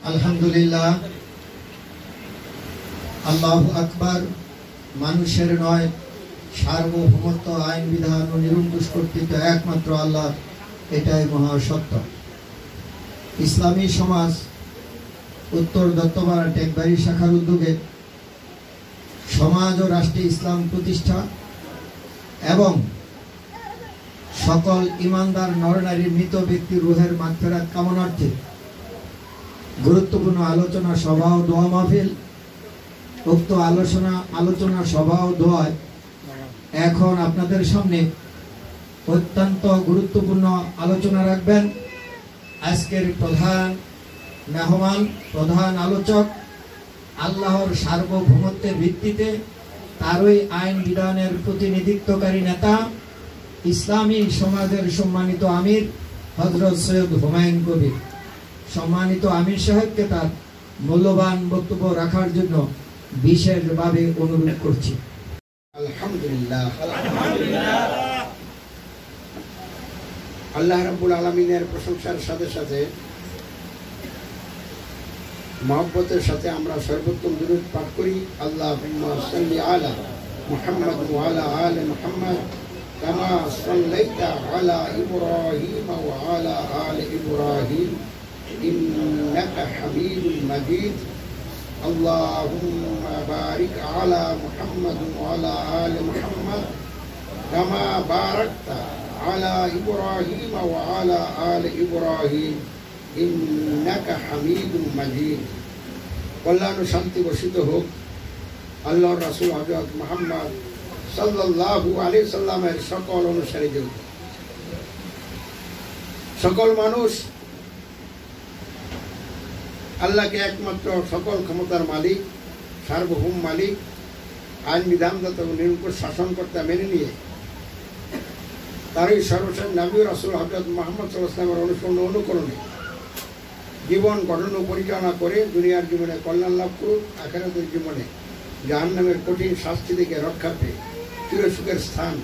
আলহামদুলিল্লাহ, আল্লাহু আকবার। মানুষের নয়, সার্বভৌমত্ব, আইন বিধান ও নিরঙ্কুশ কর্তৃত্ব একমাত্র আল্লাহ, এটাই মহাসত্য। ইসলামী সমাজ উত্তর দত্তপাড়া টেকবাড়ি শাখার উদ্যোগে সমাজ ও রাষ্ট্রে ইসলাম প্রতিষ্ঠা এবং সকল ইমানদার নরনারীর মৃত ব্যক্তির রুহের মাগফিরাত কামনার্থে গুরুত্বপূর্ণ আলোচনা সভা ও দোয়া মাহফিল। উক্ত আলোচনা সভা ও দোয়ায় এখন আপনাদের সামনে অত্যন্ত গুরুত্বপূর্ণ আলোচনা রাখবেন আজকের প্রধান মেহমান, প্রধান আলোচক, আল্লাহর সার্বভৌমত্বের ভিত্তিতে তারই আইন বিধানের প্রতিনিধিত্বকারী নেতা, ইসলামী সমাজের সম্মানিত আমির হযরত সৈয়দ হুমায়ুন কবির। সম্মানিত আমির সাহেবকে তার মূল্যবান বক্তব্য রাখার জন্য বিশেষভাবে অনুরোধ করছি। আলহামদুলিল্লাহ, আল্লাহ রাব্বুল আলামিনের প্রশংসার সাথে সাথে মহব্বতের সাথে আমরা সর্বোত্তম দুরূদ পাঠ করি। আল্লাহুম্মা সাল্লি আলা মুহাম্মাদ ওয়া আলা আলি মুহাম্মাদ কামা সাল্লাইতা আলা ইব্রাহিম ওয়া আলা আলি ইব্রাহিম ইন্নাকা হামিদুল মাজিদ। আল্লাহুম্মা বারিক আলা মুহাম্মাদ ওয়া আলা আলি মুহাম্মাদ কামা বারাকতা আলা ইব্রাহিম ওয়া আলা আলি ইব্রাহিম ইন্নাকা হামিদুম মাজিদ। কল্যাণ শান্তি বর্ষিত হোক আল্লাহর রাসূল হযরত মুহাম্মদ সাল্লাল্লাহু আলাইহি সাল্লামের সকল অনুসারীদের। সকল মানুষ আল্লাহকে একমাত্র সকল ক্ষমতার মালিক, সার্বভৌম মালিক, আইন বিধানদাতা ও নিরঙ্কুশ শাসনকর্তা মেনে নিয়ে তারই সর্বশেষ নবী রাসূল হযরত মুহাম্মদ সাল্লাল্লাহু আলাইহি ওয়াসাল্লামের অনুসরণ অনুকরণে জীবন গঠন ও পরিচালনা করে দুনিয়ার জীবনে কল্যাণ লাভ করুক, আখিরাতের জীবনে জাহান্নামের কঠিন শাস্তি থেকে রক্ষা পেয়ে চিরসুখের স্থান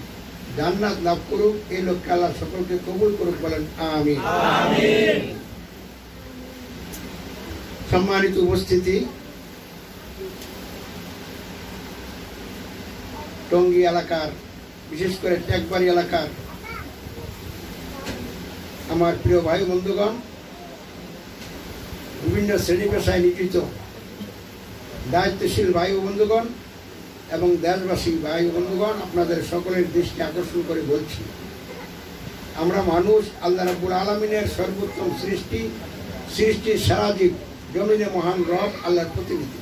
জান্নাত লাভ করুক। এই লক্ষ্যে আল্লাহ সকলকে কবুল করুক, বলেন আমিন। সম্মানিত উপস্থিতি, টঙ্গী এলাকার, বিশেষ করে টেকবাড়ি এলাকার আমার প্রিয় ভাই বন্ধুগণ, বিভিন্ন শ্রেণী পেশায় নিয়োজিত দায়িত্বশীল ভাই ও বন্ধুগণ এবং দেশবাসী ভাই ও বন্ধুগণ, আপনাদের সকলের দৃষ্টি আকর্ষণ করে বলছি, আমরা মানুষ আল্লাহ রাব্বুল আলামিনের সর্বোত্তম সৃষ্টির সারা জীব, জমিনে মহান রব আল্লাহর প্রতিনিধি।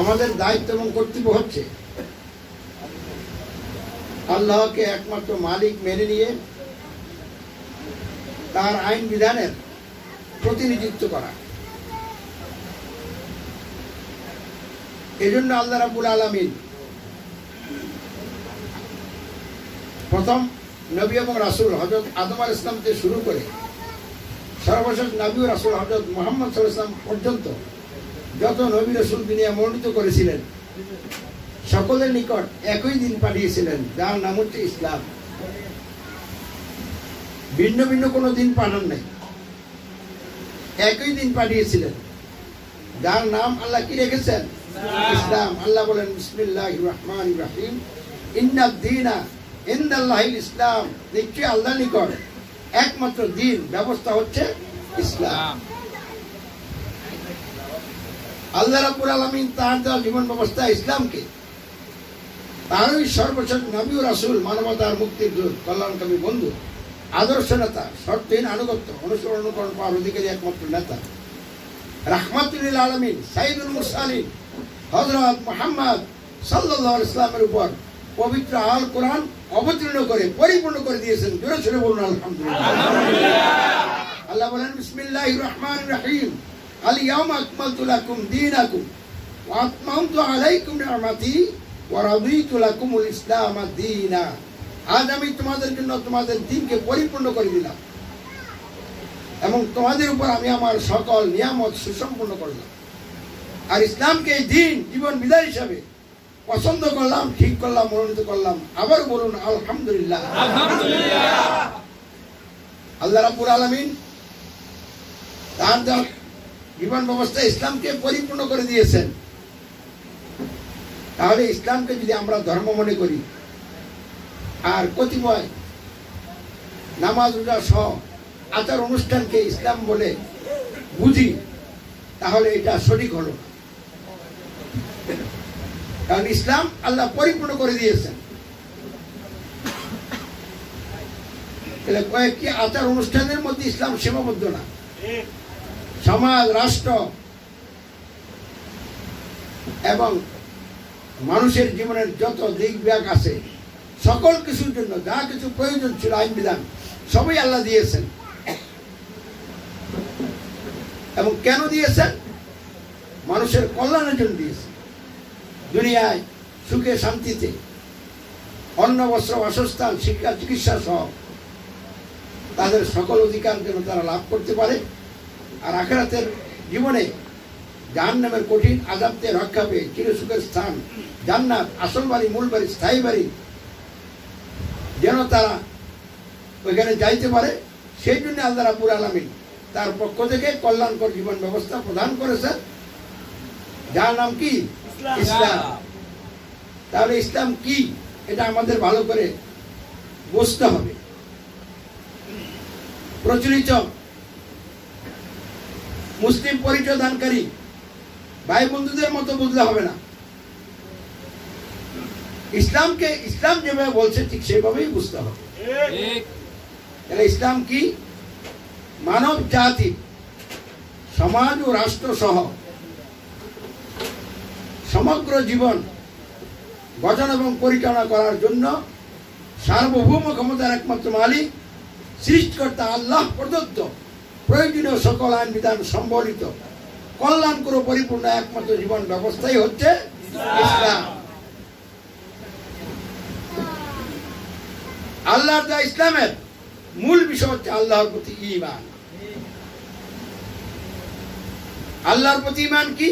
আমাদের দায়িত্ব এবং কর্তব্য হচ্ছে আল্লাহকে একমাত্র মালিক মেনে নিয়ে তার আইন বিধানের প্রতিনিধিত্ব করা। এজন্য আল্লাহ রাব্বুল আলামিন প্রথম নবী এবং রাসূল হযরত আদম আলাইহিস সালাম থেকে শুরু করে সর্বশেষ নবী ও রাসূল হযরত মুহাম্মদ সাল্লাল্লাহু আলাইহি ওয়াসাল্লাম পর্যন্ত যত নবী রাসূল দুনিয়া মনোনীত করেছিলেন সকলের নিকট একই দিন পাঠিয়েছিলেন, যার নাম হচ্ছে ইসলাম। ভিন্ন ভিন্ন কোনো দিন পাঠান নাই, একই দিন পাঠিয়েছিলেন, যার নাম আল্লাহ কি রেখেছেন? ইসলাম। আল্লাহ বলেন বিসমিল্লাহির রহমানির রহিম, ইন্নাদ দীনা ইনদাল্লাহিল ইসলাম। নিশ্চয়ই আল্লাহর নিকট একমাত্র দিন ব্যবস্থা হচ্ছে ইসলাম। আল্লাহ রাব্বুল আলামিন তার দেওয়া জীবন ব্যবস্থা ইসলামকে তারই সর্বশেষ নবী ও রাসূল, মানবতার মুক্তির দূত, কল্যাণকামী বন্ধু, আদর্শ নেতা, শর্তহীন আনুগত্য, অনুসরণ অনুকরণ পাওয়ার অধিকারী একমাত্র নেতা, রাহমাতুল লিল আলামিন, সাইয়্যিদুল মুরসালিন হযরত মুহাম্মদ সাল্লাল্লাহু আলাইহি ওয়াসাল্লামের উপর পবিত্র আল কোরআন অবতীর্ণ করে পরিপূর্ণ করে দিয়েছেন। জোরে জোরে বলুন আলহামদুলিল্লাহ। আল্লাহ বলেন বিসমিল্লাহির রহমানির রহিম, আল ইয়াউমা আকমালতু লাকুম দীনাকুম ওয়া আতমামতু আলাইকুম নি'মাতি ওয়া রাদিতু লাকুমুল ইসলাম দীনা। আজ আমি তোমাদের জন্য তোমাদের দ্বীনকে পরিপূর্ণ করে দিলাম এবং তোমাদের উপর আমি আমার সকল নিয়ামত সুসম্পন্ন করলাম, আর ইসলামকে এই দিন জীবন বিধান হিসাবে পছন্দ করলাম, ঠিক করলাম, মনোনীত করলাম। আবার বলুন আলহামদুলিল্লাহ। আল্লাহ রাব্বুল আলামিন তার জীবন ব্যবস্থা ইসলামকে পরিপূর্ণ করে দিয়েছেন। তাহলে ইসলামকে যদি আমরা ধর্ম মনে করি আর কতিপয় নামাজ রোজা সহ আচার অনুষ্ঠানকে ইসলাম বলে বুঝি, তাহলে এটা সঠিক হলো না। কারণ ইসলাম আল্লাহ পরিপূর্ণ করে দিয়েছেন। কয়েকটি আচার অনুষ্ঠানের মধ্যে ইসলাম সীমাবদ্ধ না। সমাজ, রাষ্ট্র এবং মানুষের জীবনের যত দিক বিভাগ আছে, সকল কিছুর জন্য যা কিছু প্রয়োজন ছিল আইন বিধান সবই আল্লাহ দিয়েছেন। এবং কেন দিয়েছেন? মানুষের কল্যাণের জন্য দিয়েছেন। দুনিয়ায় সুখে শান্তিতে অন্ন, বস্ত্র, বাসস্থান, শিক্ষা, চিকিৎসা সহ তাদের সকল অধিকার যেন তারা লাভ করতে পারে, আর আখিরাতের জীবনে জাহান্নামের কঠিন আযাব থেকে রক্ষা পেয়ে চিরসুখের স্থান জান্নাত, আসল বাড়ি, মূল বাড়ি, স্থায়ী বাড়ি যেন তারা ওইখানে যাইতে পারে, সেই জন্য আল্লাহ রাব্বুল আলামিন তার পক্ষ থেকে কল্যাণকর জীবন ব্যবস্থা প্রদান করেছেন, যার নাম কি? ইসলাম। তাহলে ইসলাম কি এটা আমাদের ভালো করে বুঝতে হবে। প্রচলিত মুসলিম পরিচয় দানকারী ভাই বন্ধুদের মতো বুঝলে হবে না। ইসলামকে ইসলাম যেভাবে বলছে ঠিক সেভাবেই বুঝতে হবে। তাহলে ইসলাম কি? মানব জাতি, সমাজ ও রাষ্ট্র সহ সমগ্র জীবন গঠন এবং পরিচালনা করার জন্য সার্বভৌম ক্ষমতার একমাত্র মালিক, সৃষ্টিকর্তা আল্লাহ প্রদত্ত প্রয়োজনীয় সকল আইন বিধান সম্বলিত কল্যাণকর পরিপূর্ণ একমাত্র জীবন ব্যবস্থাই হচ্ছে ইসলাম। আল্লাহর দেওয়া ইসলামের মূল বিষয় হচ্ছে আল্লাহর প্রতি ঈমান। আল্লাহর প্রতি ঈমান কি?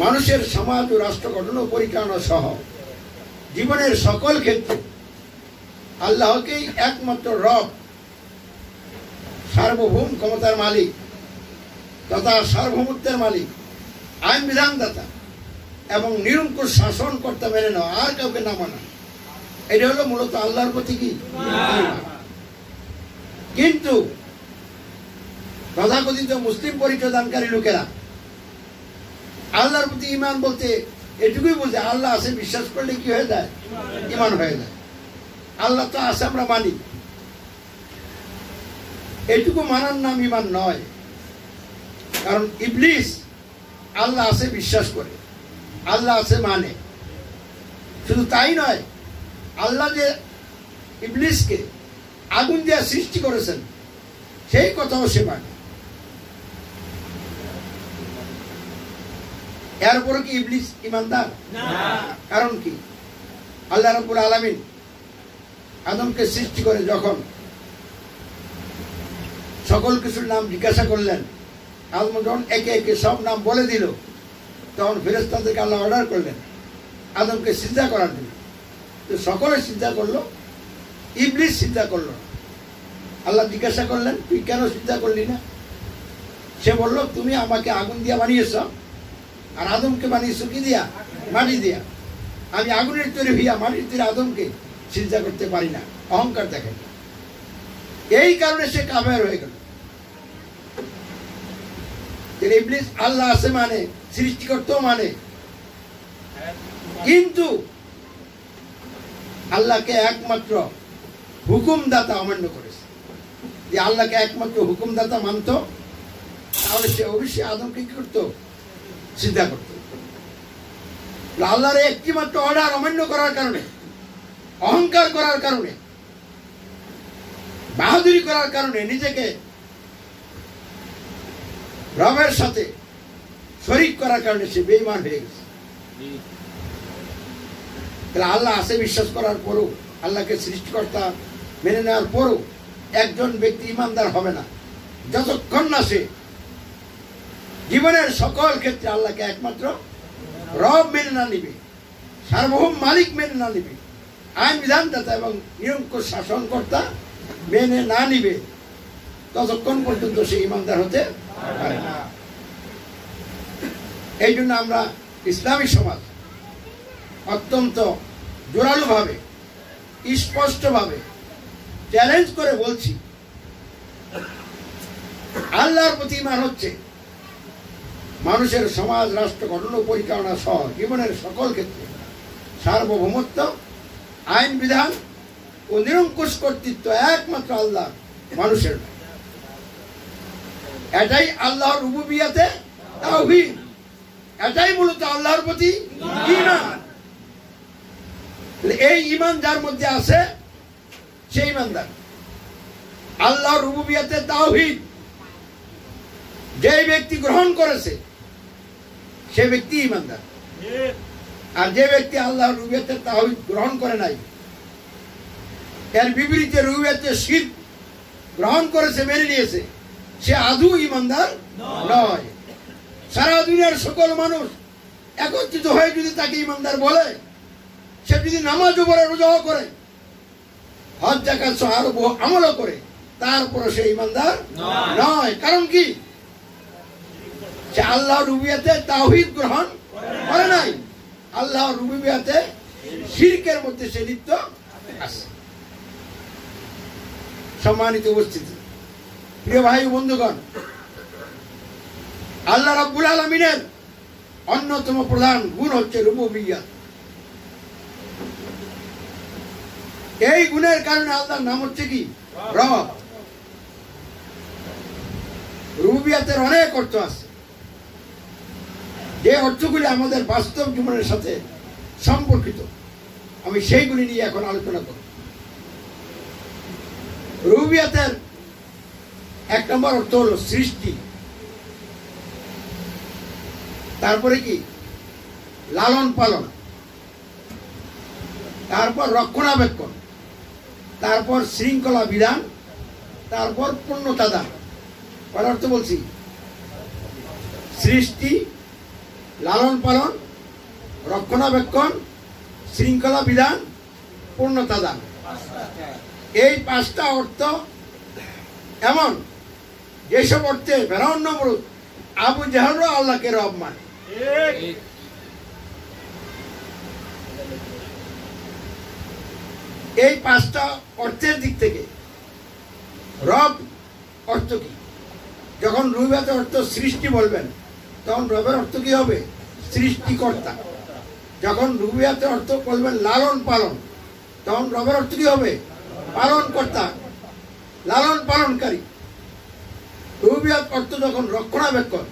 মানুষের সমাজ ও রাষ্ট্র গঠন ও পরিচালনা সহ জীবনের সকল ক্ষেত্রে আল্লাহকেই একমাত্র রব, সার্বভৌম ক্ষমতার মালিক তথা সার্বভৌমত্বের মালিক, আইন বিধানদাতা এবং নিরঙ্কুশ শাসন কর্তা মেনে নেওয়া, আর কাউকে না মানা, এটা হলো মূলত আল্লাহর প্রতি কি? কিন্তু তথাকথিত মুসলিম পরিচয় দানকারী লোকেরা আল্লাহর প্রতি ঈমান বলতে এটুকুই বলছে, আল্লাহ আছে বিশ্বাস করলে কি হয়ে যায়? ঈমান হয়ে যায়। আল্লাহ তো আছে আমরা মানি, এটুকু মানার নাম ঈমান নয়। কারণ ইবলিস আল্লাহ আছে বিশ্বাস করে, আল্লাহ আছে মানে। শুধু তাই নয়, আল্লাহ যে ইবলিসকে আগুন দিয়ে সৃষ্টি করেছেন সেই কথাও সে মানে। এরপরে কি ইবলিস ঈমানদার? কারণ কি? আল্লাহ রাব্বুল আলামিন আদমকে সৃষ্টি করে যখন সকল কিছুর নাম জিজ্ঞাসা করলেন, আদম যখন একে একে সব নাম বলে দিল, তখন ফেরেশতাদেরকে আল্লাহ অর্ডার করলেন আদমকে সিজদা করার জন্য। তো সকলে সিজদা করলো, ইবলিস সিজদা করলো না। আল্লাহ জিজ্ঞাসা করলেন, তুই কেন সিজদা করলি না? সে বলল, তুমি আমাকে আগুন দিয়া বানিয়েছ আর আদমকে বানিয়েছো কি দিয়া? মাটি দিয়া। আমি আগুনের তৈরি হইয়া মাটির তৈরি আদমকে সিজদা করতে পারি না। অহংকার দেখেন। এই কারণে সে কাফের হয়ে গেল। ইবলিস আল্লাহ আছে মানে, সৃষ্টিকর্তাও মানে, কিন্তু আল্লাহকে একমাত্র হুকুমদাতা অমান্য করেছে। যে আল্লাহকে একমাত্র হুকুমদাতা মানত, তাহলে সে অবশ্যই আদমকে কি করতো? সিজদা করত। আল্লাহর একটি মাত্র অর্ডার অমান্য করার কারণে, অহংকার করার কারণে, বাহাদুরি করার কারণে নিজেকে রবের সাথে শরীক করার কারণে সে বেঈমান হয়ে গেছে। আল্লাহ আছে বিশ্বাস করার পরও, আল্লাহকে সৃষ্টিকর্তা মেনে নেওয়ার পরও একজন ব্যক্তি ঈমানদার হবে না যতক্ষণ না সে জীবনের সকল ক্ষেত্রে আল্লাহকে একমাত্র রব মেনে না নিবে, সার্বভৌম মালিক মেনে না নিবে, আইন বিধানদাতা এবং নিরঙ্কুশ শাসনকর্তা মেনে না নিবে ততক্ষণ পর্যন্ত সে ইমানদার হতে পারে না। এই জন্য আমরা ইসলামী সমাজ অত্যন্ত জোরালোভাবে স্পষ্টভাবে চ্যালেঞ্জ করে বলছি, আল্লাহর প্রতি ঈমান হচ্ছে মানুষের সমাজ রাষ্ট্র গঠন ও পরিচালনা সহ জীবনের সকল ক্ষেত্রে সার্বভৌমত্ব, আইন বিধান ও নিরঙ্কুশ কর্তৃত্ব একমাত্র আল্লাহ, মানুষের নয়। এটাই আল্লাহর রুবুবিয়াতে তাওহীদ, এটাই মূলত আল্লাহর প্রতি ঈমান। এই ঈমান যার মধ্যে আছে সেই ঈমানদার। আল্লাহর রুবুবিয়াতে তাওহীদ যে ব্যক্তি গ্রহণ করেছে সে ব্যক্তি ঈমানদার। আর যে ব্যক্তি আল্লাহর রুবুবিয়াতে তাওহীদ গ্রহণ করে নাই, এর বিপরীতে রুবুবিয়াতে শিরক গ্রহণ করেছে, মেনে নিয়েছে, সে আদৌ ঈমানদার নয়। সারা দুনিয়ার সকল মানুষ একত্রিত হয়ে যদি তাকে ঈমানদার বলে, সে যদি নামাজও পড়ে, রোজাও করে, হজ যাকাত সহ আরো বহু আমলও করে, তারপরে সে ঈমানদার নয়। কারণ কি? সে আল্লাহর রুবুবিয়াতে তাওহীদ গ্রহণ করে নাই, আল্লাহর রুবুবিয়াতে শিরকের মধ্যে সে লিপ্ত আছে। সম্মানিত উপস্থিতি, প্রিয় ভাই বন্ধুগণ, আল্লাহ রাব্বুল আলামিনের অন্যতম প্রধান গুণ হচ্ছে রুবুবিয়্যাত। এই গুণের কারণে আল্লাহর নাম হচ্ছে কি? রব। রুবুবিয়্যাতের অনেক অর্থ আছে, যে অর্থগুলি আমাদের বাস্তব জীবনের সাথে সম্পর্কিত। আমি সেইগুলি নিয়ে এখন আলোচনা করব। রুবুবিয়্যাতের এক নম্বর অর্থ হলো সৃষ্টি, তারপরে কি? লালন পালন, তারপর রক্ষণাবেক্ষণ, তারপর শৃঙ্খলা বিধান, তারপর পূর্ণতা দান। কয় অর্থ বলছি? সৃষ্টি, লালন পালন, রক্ষণাবেক্ষণ, শৃঙ্খলা বিধান, পূর্ণতা দান। এই পাঁচটা অর্থ এমন যেসব অর্থে ফেরাউন নমরুদ, আবু জাহলও আল্লাহকে রব মানে। এই পাঁচটা অর্থের দিক থেকে রব অর্থ কি? যখন রুবুবিয়্যাতের অর্থ সৃষ্টি বলবেন, তখন রবের অর্থ কি হবে? সৃষ্টিকর্তা। যখন রুবুবিয়্যাতের অর্থ বলবেন লালন পালন, তখন রবের অর্থ কি হবে? পালন কর্তা, লালন পালনকারী। রুবুবিয়্যাত অর্থ যখন রক্ষণাবেক্ষণ,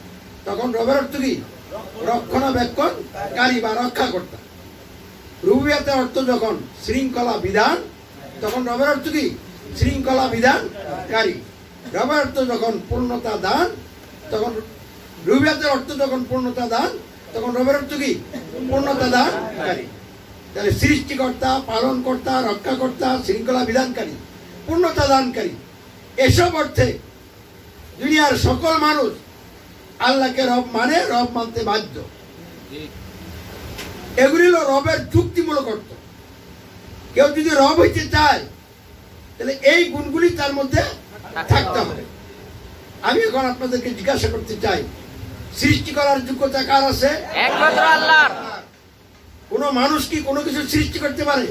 তখন রবের অর্থ কি? রক্ষণাবেক্ষণকারী বা রক্ষাকর্তা। রুবুবিয়্যাতের অর্থ যখন শৃঙ্খলা বিধান, তখন রবের অর্থ কি? শৃঙ্খলা বিধানকারী। রবের অর্থ যখন পূর্ণতা দান, তখন রুবুবিয়্যাতের অর্থ যখন পূর্ণতা দান, তখন রবের অর্থ কি? পূর্ণতা দানকারী। তাহলে সৃষ্টিকর্তা, পালনকর্তা, রক্ষাকর্তা, শৃঙ্খলা বিধানকারী, পূর্ণতা দানকারী, এসব অর্থে দুনিয়ার সকল মানুষ আল্লাহকে রব মানে, রব মানতে বাধ্য। এগুলি হলো রবের যুক্তিমূলক অর্থ। কেউ যদি রব হইতে চায়, তাহলে এই গুণগুলি তার মধ্যে থাকতে হবে। আমি এখন আপনাদেরকে জিজ্ঞাসা করতে চাই, সৃষ্টি করার যোগ্যতা কার আছে? একমাত্র আল্লাহর। কোন মানুষ কি কোনো কিছু সৃষ্টি করতে পারে?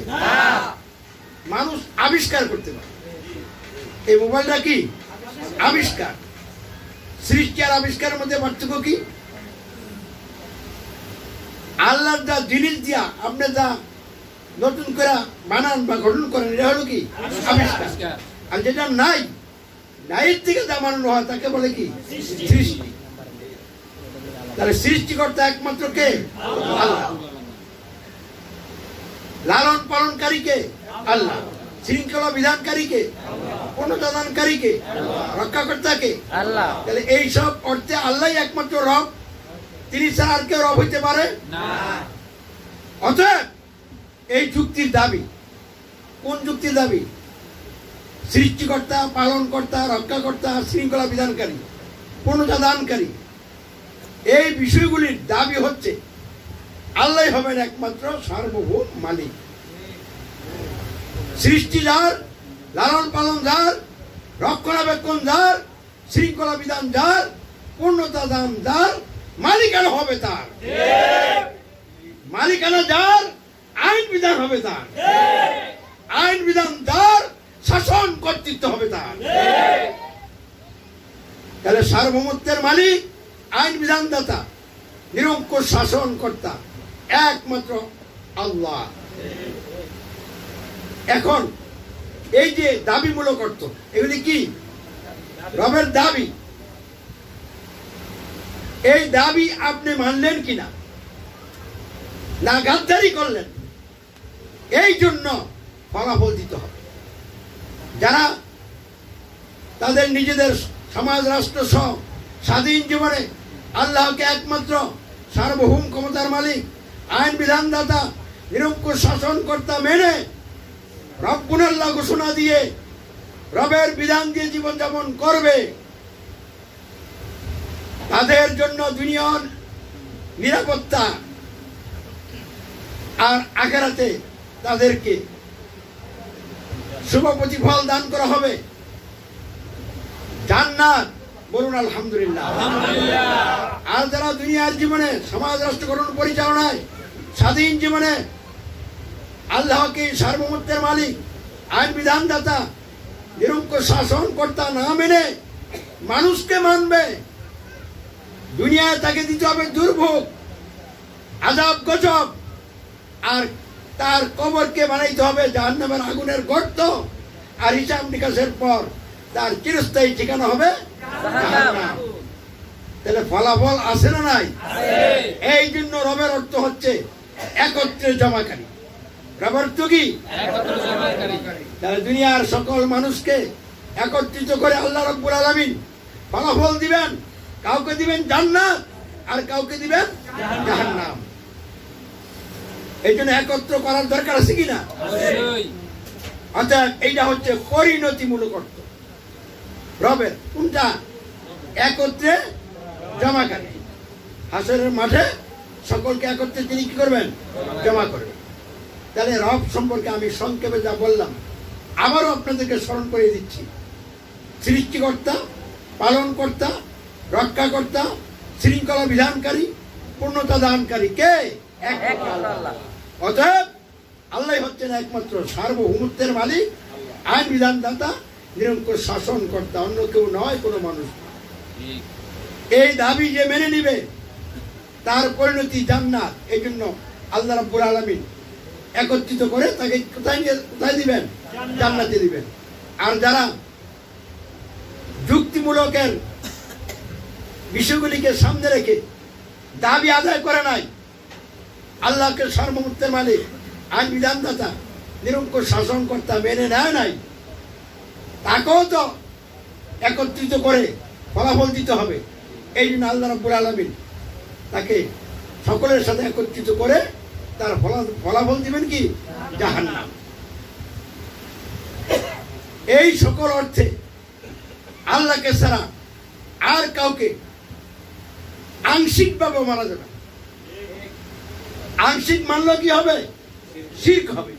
মানুষ আবিষ্কার করতে পারে। এই মোবাইলটা কি আবিষ্কার? সৃষ্টি আর আবিষ্কারের মধ্যে পার্থক্য কি? আল্লাহর যা জিনিস দিয়া আপনি যা নতুন করে বানান বা গঠন করেন, এটা হলো কি? আবিষ্কার। আর যেটা নাই, নাইয়ের থেকে যা বানানো হয় তাকে বলে কি? সৃষ্টি। তাহলে সৃষ্টিকর্তা একমাত্র কে? আল্লাহ। লালন পালনকারী কে? আল্লাহ। শৃঙ্খলা বিধানকারী কে? পূর্ণতা দানকারী কে? রক্ষাকর্তা কে? আল্লাহ। তাহলে এই সব অর্থে আল্লাহ একমাত্র রব, তিনি ছাড়া আর কেউ রব হইতে পারে না। অতএব এই যুক্তির দাবি, কোন যুক্তির দাবি? সৃষ্টিকর্তা, পালনকর্তা, রক্ষাকর্তা, শৃঙ্খলা বিধানকারী, পূর্ণতা দানকারী, এই বিষয়গুলির দাবি হচ্ছে আল্লাহ হবেন একমাত্র সার্বভৌম মালিক। সৃষ্টি যার, লালন পালন যার, রক্ষণাবেক্ষণ যার, শৃঙ্খলা বিধান যার, পূর্ণতা দান যার, মালিকানা হবে তার। মালিকানা যার, আইন বিধান হবে তার। আইন বিধান যার, শাসন কর্তৃত্ব হবে তার। তাহলে সার্বভৌমত্বের মালিক, আইন বিধানদাতা, নিরঙ্কুশ শাসন কর্তা একমাত্র আল্লাহ। এখন এই যে দাবিমূলক অর্থ, এগুলি কি? রবের দাবি। এই দাবি আপনি মানলেন কিনা, না গাদ্দারি করলেন, এই জন্য ফলাফল দিতে হবে। যারা তাদের নিজেদের সমাজ রাষ্ট্র সহ স্বাধীন জীবনে আল্লাহকে একমাত্র সার্বভৌম ক্ষমতার মালিক, আইন বিধানদাতা, নিরঙ্কুশ শাসনকর্তা মেনে রব্বুল আল্লাহ ঘোষণা দিয়ে রবের বিধান দিয়ে জীবনযাপন করবে, তাদের জন্য দুনিয়ার নিরাপত্তা আর আখিরাতে তাদেরকে শুভ প্রতিফল দান করা হবে, জান্নাত। বলুন আলহামদুলিল্লাহ। আর যারা দুনিয়ার জীবনে সমাজ রাষ্ট্রকরণ পরিচালনায় স্বাধীন জীবনে আল্লাহকে সার্বভৌমত্বের মালিক, আইন বিধানদাতা, নিরঙ্কুশ শাসন কর্তা না মেনে মানুষকে মানবে, দুনিয়ায় তাকে দিতে হবে দুর্ভোগ, আযাব গজব, আর তার কবরকে বানাইতে হবে জাহান্নামের আগুনের গর্ত, আর হিসাব নিকাশের পর তার চিরস্থায়ী ঠিকানা হবে জাহান্নাম। তাহলে ফলাফল আছে না নাই? এই জন্য রবের অর্থ হচ্ছে একত্রে জমাকারী। রবের অর্থ কি? তাহলে দুনিয়ার সকল মানুষকে একত্রিত করে আল্লাহ রাব্বুল আলামিন ফলাফল দিবেন। কাউকে দিবেন জান্নাত, আর কাউকে দিবেন জাহান্নাম। এই জন্য একত্র করার দরকার আছে কিনা? অর্থাৎ এইটা হচ্ছে পরিণতিমূলক অর্থ রবের। কোনটা? একত্রে জমাকারী। হাসরের মাঠে সকলকে একত্রে তিনি কি করবেন? জমা করবেন। তাহলে রব সম্পর্কে আমি সংক্ষেপে যা বললাম আবারও আপনাদেরকে স্মরণ করে দিচ্ছি। সৃষ্টিকর্তা, পালনকর্তা, রক্ষাকর্তা, শৃঙ্খলা বিধানকারী, পূর্ণতা দানকারী কে? একমাত্র আল্লাহ। অতএব আল্লাহ হচ্ছেন একমাত্র সার্বভৌমত্বের মালিক, আইন বিধানদাতা, নিরঙ্কুশ শাসনকর্তা, অন্য কেউ নয়, কোনো মানুষ। এই দাবি যে মেনে নিবে তার পরিণতি জান্নাত। এই জন্য আল্লাহ রাব্বুল আলামিন একত্রিত করে তাকে কোথায় দিবেন? জান্নাতে দিবেন। আর যারা যুক্তিমূলকের বিষয়গুলিকে সামনে রেখে দাবি আদায় করে নাই, আল্লাহকে সার্বভৌমত্বের মালিক, আইন বিধানদাতা, নিরঙ্কুশ শাসনকর্তা মেনে নেয় নাই, তাকেও তো একত্রিত করে ফলাফল দিতে হবে। এই জন্য আল্লাহ রাব্বুল আলামিন তাকে সকলের সাথে একত্রিত করে তার ফলাফল দিবেন কি? জাহান্নাম। এই সকল অর্থে আল্লাহকে ছাড়া আর কাউকে আংশিকভাবে মানা যাবে। আংশিক মানলে কি হবে? শিরক হবে।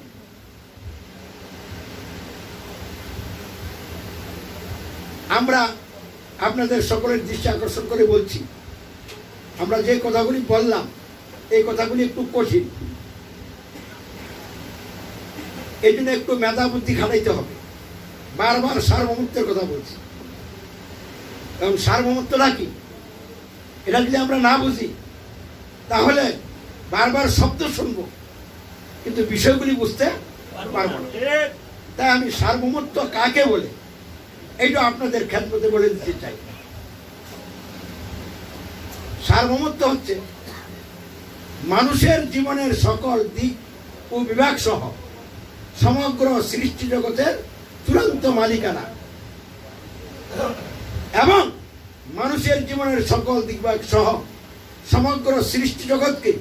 আমরা আপনাদের সকলের দৃষ্টি আকর্ষণ করে বলছি, আমরা যে কথাগুলি বললাম এই কথাগুলি একটু কঠিন, এই জন্য একটু মেধা বুদ্ধি খাটাইতে হবে। বারবার সার্বভৌমত্বের কথা বলছি, এবং সার্বভৌমত্বটা কি এটা যদি আমরা না বুঝি তাহলে বারবার শব্দ শুনবো কিন্তু বিষয়গুলি বুঝতে পারবো না। তাই আমি সার্বভৌমত্ব কাকে বলে এইটা আপনাদের খেদমতে বলে দিতে চাই। সার্বভৌমত্ব হচ্ছে মানুষের জীবনের সকল দিক ও বিভাগ সহ সমগ্র সৃষ্টি জগতের চূড়ান্ত মালিকানা, এবং মানুষের জীবনের সকল দিক বিভাগ সহ সমগ্র সৃষ্টি জগৎকে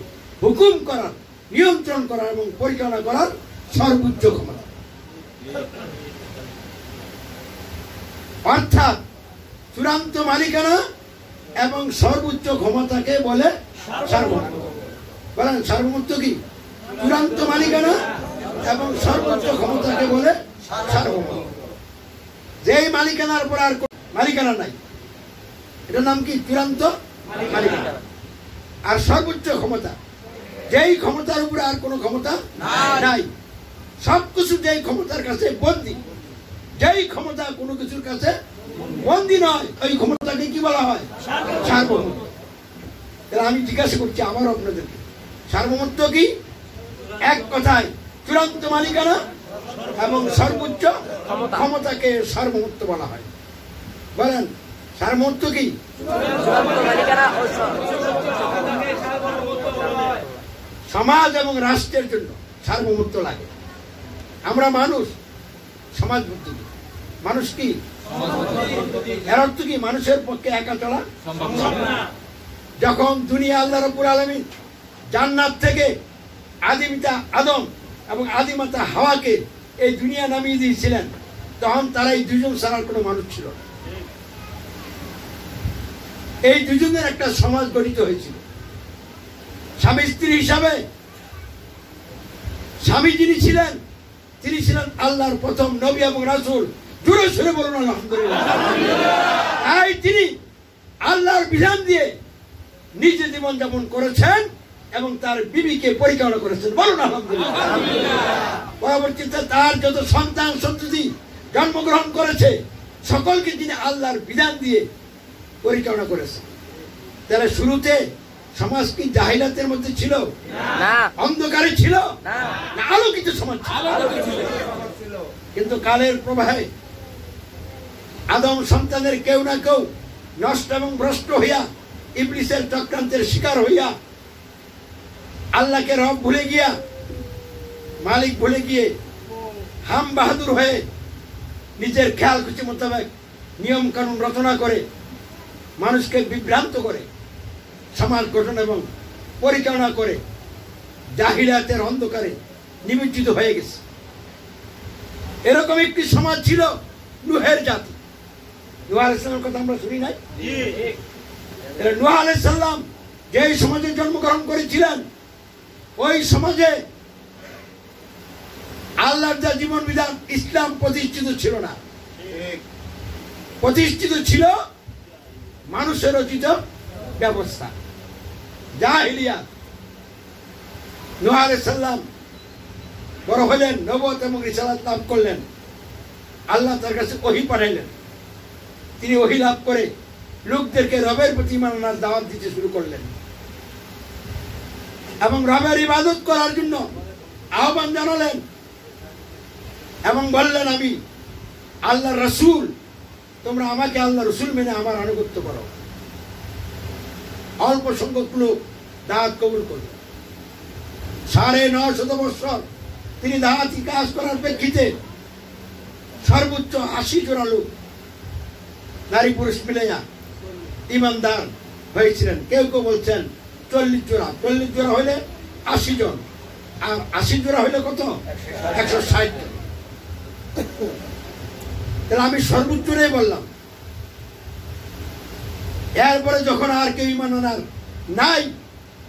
হুকুম করার, নিয়ন্ত্রণ করার এবং পরিচালনা করার সর্বোচ্চ ক্ষমতা। অর্থাৎ চূড়ান্ত মালিকানা এবং সর্বোচ্চ ক্ষমতাকে বলে সার্বভৌমত্ব। বলেন সার্বভৌমত্ব কি? চূড়ান্ত মালিকানা এবং সর্বোচ্চ ক্ষমতাকে বলে সার্বভৌমত্ব। যেই মালিকানার উপর আর মালিকানা নাই, এটার নাম কি? চূড়ান্ত মালিকানা। আর সর্বোচ্চ ক্ষমতা, যেই ক্ষমতার উপরে আর কোনো ক্ষমতা নাই। সবকিছু যেই ক্ষমতার কাছে বন্দী, যেই ক্ষমতা কোনো কিছুর কাছে বন্দী নয়, ওই ক্ষমতাকে কি বলা হয়? সার্বভৌমত্ব। তাহলে আমি জিজ্ঞাসা করছি আবার আপনাদেরকে, সার্বভৌমত্ব কি? এক কথায় চূড়ান্ত মালিকানা এবং সর্বোচ্চ ক্ষমতাকে সার্বভৌমত্ব বলা হয়। বলেন সার্বভৌমত্ব কি? সমাজ এবং রাষ্ট্রের জন্য সার্বভৌমত্ব লাগে। আমরা মানুষ, সমাজ বুদ্ধি, মানুষ কি? এর অর্থ কি? মানুষের পক্ষে একা চলা সম্ভব না। যখন দুনিয়া আল্লাহ রাব্বুল আলামিন জান্নাত থেকে আদিপিতা আদম এবং আদিমাতা হাওয়াকে এই দুনিয়া নামিয়ে দিয়েছিলেন, তখন তারা এই দুজন ছাড়া কোনো মানুষ ছিল না। এই দুজনের একটা সমাজ গঠিত হয়েছিল। স্বামী স্ত্রী হিসাবে স্বামী যিনি ছিলেন, তিনি ছিলেন আল্লাহর প্রথম নবী এবং রাসূল। জোরে সুরে বলুন আলহামদুলিল্লাহ। তাই তিনি আল্লাহর বিধান দিয়ে নিজে জীবন যাপন করেছেন এবং তার বিবিকে পরিচালনা করেছেন। বলুন আলহামদুলিল্লাহ। পরবর্তীতে তার যত সন্তান সন্ততি জন্মগ্রহণ করেছে, সকলকে তিনি আল্লাহর বিধান দিয়ে পরিচালনা করেছেন। তাহলে শুরুতে সমাজ কি জাহিলাতের মধ্যে ছিল? না। অন্ধকারে ছিল? না। আলোকিত সমাজ ছিল। কিন্তু কালের প্রবাহে আদম সন্তানের কেউ না কেউ নষ্ট এবং ভ্রষ্ট হইয়া, ইবলিসের চক্রান্তের শিকার হইয়া, আল্লাহকে রব ভুলে গিয়া, মালিক ভুলে গিয়ে হাম বাহাদুর হয়ে নিজের খেয়াল খুশি মোতাবেক নিয়ম কানুন রচনা করে মানুষকে বিভ্রান্ত করে সমাজ গঠন এবং পরিচালনা করে জাহিলিয়াতের অন্ধকারে নিমজ্জিত হয়ে গেছে। এরকম একটি সমাজ ছিল নূহের জাতি। নূহ আলাইহিস সালামের কথা আমরা শুনি নাই? নূহ আলাইহিস সালাম যে সমাজে জন্মগ্রহণ করেছিলেন, ওই সমাজে আল্লাহর যা জীবন বিধান ইসলাম প্রতিষ্ঠিত ছিল না। প্রতিষ্ঠিত ছিল মানুষের রচিত ব্যবস্থা, জাহিলিয়াত। নূহ আলাইহিস সালাম বড় হলেন, নবুয়ত এবং রিসালাত লাভ করলেন। আল্লাহ তার কাছে ওহী পাঠাইলেন। তিনি ওহী লাভ করে লোকদেরকে রবের প্রতি ঈমান আনার দাওয়াত দিতে শুরু করলেন এবং রবের ইবাদত করার জন্য আহ্বান জানালেন এবং বললেন, আমি আল্লাহর রাসূল, তোমরা আমাকে আল্লাহ রাসূল মেনে আমার আনুগত্য করো। অল্প সংখ্যক লোক দাওয়াত কবুল করল। 950 বছর তিনি দাওয়াতি কাজ করার প্রেক্ষিতে সর্বোচ্চ 80 জোড়া লোক, নারী পুরুষ মিলাইয়া ইমানদার হয়েছিলেন। কেউ কেউ বলছেন 40 জোড়া। 40 জোড়া হইলে 80 জন, আর 80 জোড়া হইলে কত? 160 জন। তাহলে আমি সর্বোচ্চটাই বললাম। এরপরে যখন আর কেউ ঈমান আনার নাই,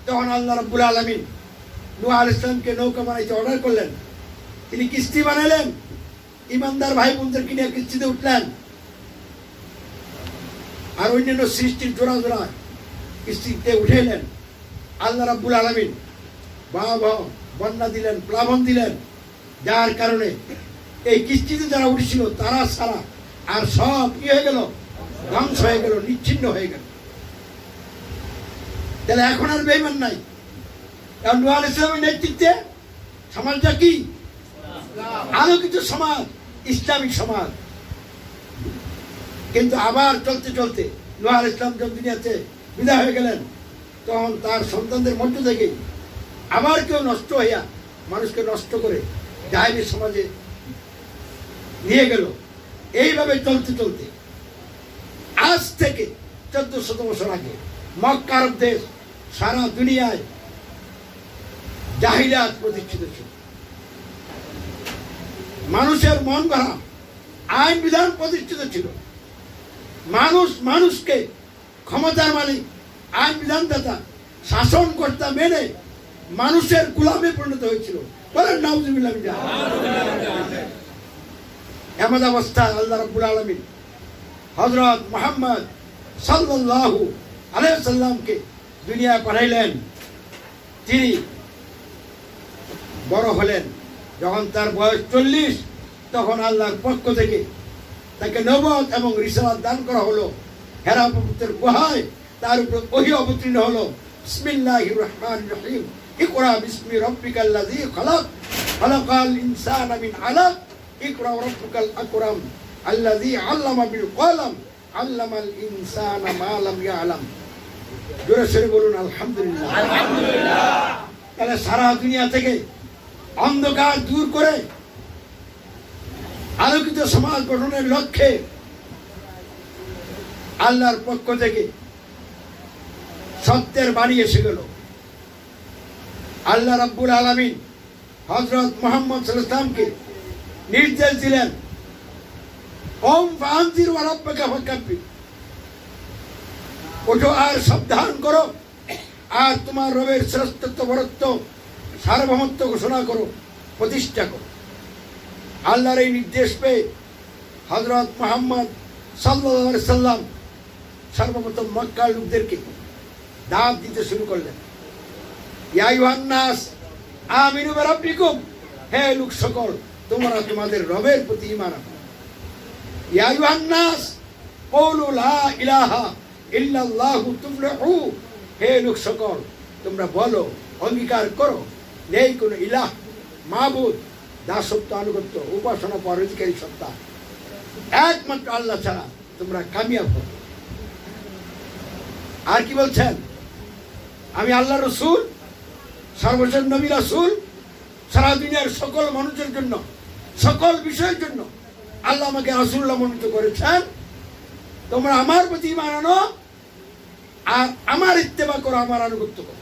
তখন আল্লাহ রাব্বুল আলামিন নূহ আলাইহিস সালামকে নৌকা বানাইতে অর্ডার করলেন। তিনি কিস্তি বানালেন, ইমানদার ভাই বোনদেরকে নিয়ে কিস্তিতে উঠলেন, আর অন্যান্য সৃষ্টির জোড়া জোড়া কিস্তিতে উঠেলেন। আল্লাহ রাব্বুল আলামিন ভয়াবহ বন্যা দিলেন, প্লাবন দিলেন, যার কারণে এই কিস্তিতে যারা উঠেছিল তারা সারা আর সব কি হয়ে গেল? ধ্বংস হয়ে গেল, নিচ্ছিন্ন হয়ে গেল। তাহলে এখন আর বেঈমান নাই। নূহ আলাইহিস সালামের নেতৃত্বে সমাজটা কি? আলোকিত সমাজ, ইসলামিক সমাজ। কিন্তু আবার চলতে চলতে নূহ আলাইহিস সালাম যখন দুনিয়াতে বিদায় হয়ে গেলেন, তখন তার সন্তানদের মধ্য থেকে আবার কেউ নষ্ট হইয়া মানুষকে নষ্ট করে জাহেলি সমাজে নিয়ে গেল। এইভাবে চলতে চলতে আজ থেকে 1400 বছর আগে মক্কা আরব দেশ সারা দুনিয়ায় জাহিলিয়াত প্রতিষ্ঠিত ছিল। মানুষের মন গড়া আইন বিধান প্রতিষ্ঠিত ছিল। মানুষ মানুষকে ক্ষমতার মালিক, আইন বিধানদাতা, শাসনকর্তা মেনে মানুষের গোলামে পরিণত হয়েছিল। বলেন নাউজুবিল্লাহ। এমন অবস্থায় আল্লাহ রাব্বুল আলামিন হযরত মুহাম্মদ সাল্লাল্লাহু আলাইহি ওয়াসাল্লামকে দুনিয়ায় পাঠাইলেন। তিনি বড় হলেন, যখন তার বয়স 40 তখন আল্লাহর পক্ষ থেকে তাকে নবুয়ত এবং রিসালাত দান করা হলো। হেরা পর্বতের গুহায় তার উপর ওহী অবতীর্ণ হলো। বিসমিল্লাহির রহমানির রহিম, ইকরা বিসমি রাব্বিকাল্লাযী খালাক, খালাকাল ইনসানা মিন আলাক, ইকরা রাব্বুকাল আকরাম, আল্লাযী আল্লামা বিল কলম, আল্লামাল ইনসানা মা লাম ইয়ালাম। জোরে সরে বলুন আলহামদুলিল্লাহ। আলহামদুলিল্লাহ। তাহলে সারা দুনিয়া থেকে অন্ধকার দূর করে আলোকিত সমাজ গঠনের লক্ষ্যে আল্লাহর পক্ষ থেকে সত্যের বাণী এসে গেল। আল্লাহ রাব্বুল আলামিন হযরত মুহাম্মদ সাল্লাল্লাহু আলাইহি ওয়াসাল্লামকে নির্দেশ দিলেন, ওম ফানজির ওয়া রাব্বাকা ফাকাব্বির, ওঠো আর সাবধান করো আর তোমার রবের শ্রেষ্ঠত্ব, বরত্ব, সার্বভৌমত্ব ঘোষণা করো, প্রতিষ্ঠা করো। আল্লাহর এই নির্দেশ পেয়ে হযরত মুহাম্মদ সাল্লাল্লাহু আলাইহি ওয়াসাল্লাম সর্বপ্রথম মক্কার লোকদেরকে দাওয়াত দিতে শুরু করলেন। ইয়া আইয়ুহান নাস আমিনু বিরাব্বিকুম, হে লোক সকল তোমরা তোমাদের রবের প্রতি ঈমান আনো। ইয়া আইয়ুহান নাস কুলু লা ইলাহা ইল্লাল্লাহু তুফলিহু, হে লোক সকল তোমরা বলো, অঙ্গীকার করো, নেই কোনো ইলাহ, মাবুদ, দাসত্ব, আনুগত্য, উপাসনা, পরাধিকারী সত্তা একমাত্র আল্লাহ ছাড়া, তোমরা কামিয়াব হবে। আর কি বলছেন? আমি আল্লাহ রসুল, সর্বশেষ নবী রাসূল, সারা দুনিয়ার সকল মানুষের জন্য, সকল বিষয়ের জন্য আল্লাহ আমাকে রাসূলুল্লাহ মনোনীত করেছেন। তোমরা আমার প্রতি ঈমান আনো আর আমার ইত্তেবা করো, আমার আনুগত্য করো।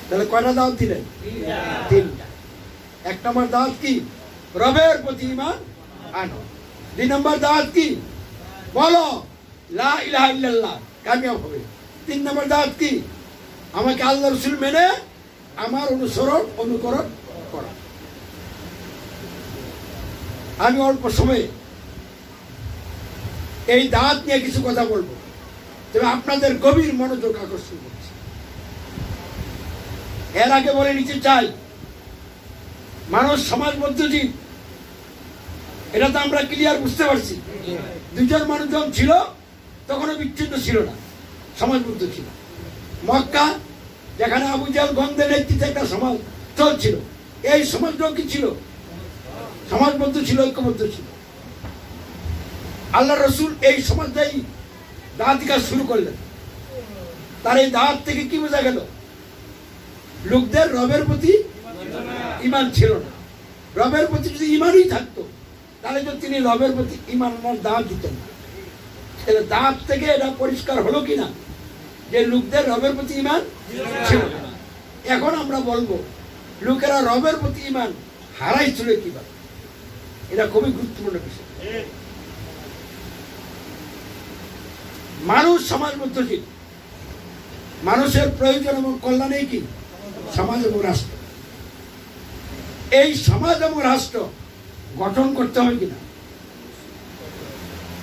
তাহলে কয়টা দাওয়াত দিলেন? তিনটা। এক নম্বর দাওয়াত কি? রবের প্রতি ঈমান আনো। 2 নম্বর দাওয়াত কি? বলো লা ইলাহা ইল্লাল্লাহ, কামিয়াব হবে। 3 নম্বর দাওয়াত কি? আমাকে আল্লাহ রাসূল মেনে আমার অনুসরণ, অনুকরণ করো। আমি অল্প সময়ে এই দাওয়াত নিয়ে কিছু কথা বলবো, তবে আপনাদের গভীর মনোযোগ আকর্ষণ করছি। এর আগে বলে নিতে চাই, মানুষ সমাজবদ্ধ জীব, এটা তো আমরা ক্লিয়ার বুঝতে পারছি। দুজন মানুষ যখন ছিল তখনও বিচ্ছিন্ন ছিল না, সমাজবদ্ধ ছিল। মক্কা যেখানে আবু জাহল গন্ধের নেতৃত্বে একটা সমাজ চলছিল, এই সমাজটাও কি ছিল? সমাজবদ্ধ ছিল, ঐক্যবদ্ধ ছিল। আল্লাহ রসুল এই সমাজটাই দাওয়াতি কাজ শুরু করলেন। তার এই দাওয়াত থেকে কি বোঝা গেল? লোকদের রবের প্রতি ঈমান ছিল না। রবের প্রতি যদি ঈমানই থাকতো তাহলে তো তিনি রবের প্রতি ঈমান আনার দাওয়াত দিতেন না। তাহলে দাওয়াত থেকে এটা পরিষ্কার হলো কিনা যে লোকদের রবের প্রতি ঈমান ছিল না। এখন আমরা বলবো লোকেরা রবের প্রতি ঈমান হারাইছিল কিভাবে, এটা খুবই গুরুত্বপূর্ণ বিষয়। মানুষ সমাজবদ্ধ জীব, মানুষের প্রয়োজন এবং কল্যাণে কি? সমাজ এবং রাষ্ট্র। এই সমাজ এবং রাষ্ট্র গঠন করতে হবে কিনা,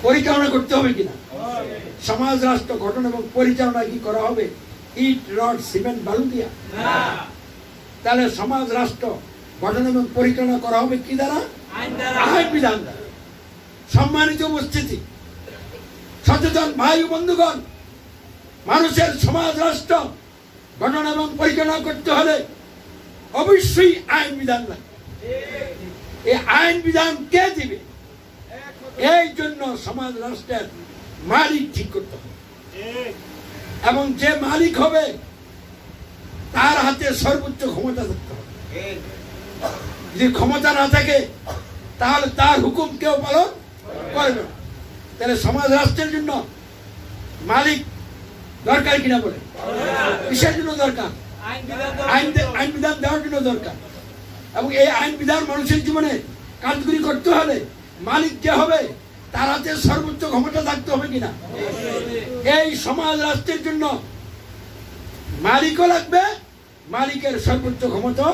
পরিচালনা করতে হবে কিনা? সমাজ রাষ্ট্র গঠন এবং পরিচালনা কি করা হবে ইট, রড, সিমেন্ট, বালু দিয়া? তাহলে সমাজ রাষ্ট্র গঠন এবং পরিচালনা করা হবে কি দ্বারা? আইন বিধান দ্বারা। সম্মানিত উপস্থিতি, সচেতন ভাই ও বন্ধুগণ, মানুষের সমাজ রাষ্ট্র গঠন এবং পরিচালনা করতে হলে অবশ্যই আইন বিধান লাগবে। এই আইন বিধান কে দিবে? এই জন্য সমাজ রাষ্ট্রের মালিক ঠিক করতে হবে, এবং যে মালিক হবে তার হাতে সর্বোচ্চ ক্ষমতা থাকতে হবে। যদি ক্ষমতা না থাকে তাহলে তার হুকুম কেউ পালন করবে না। তাহলে সমাজ রাষ্ট্রের জন্য মালিক দরকার কিনা বলে? কিসের জন্য দরকার? আইন বিধান দেওয়ার জন্য দরকার। এবং এই আইন বিধান মানুষের জীবনে কার্যকরী করতে হলে মালিক যে হবে তার হাতে সর্বোচ্চ ক্ষমতা থাকতে হবে কিনা? এই সমাজ রাষ্ট্রের জন্য মালিকও লাগবে, মালিকের সর্বোচ্চ ক্ষমতা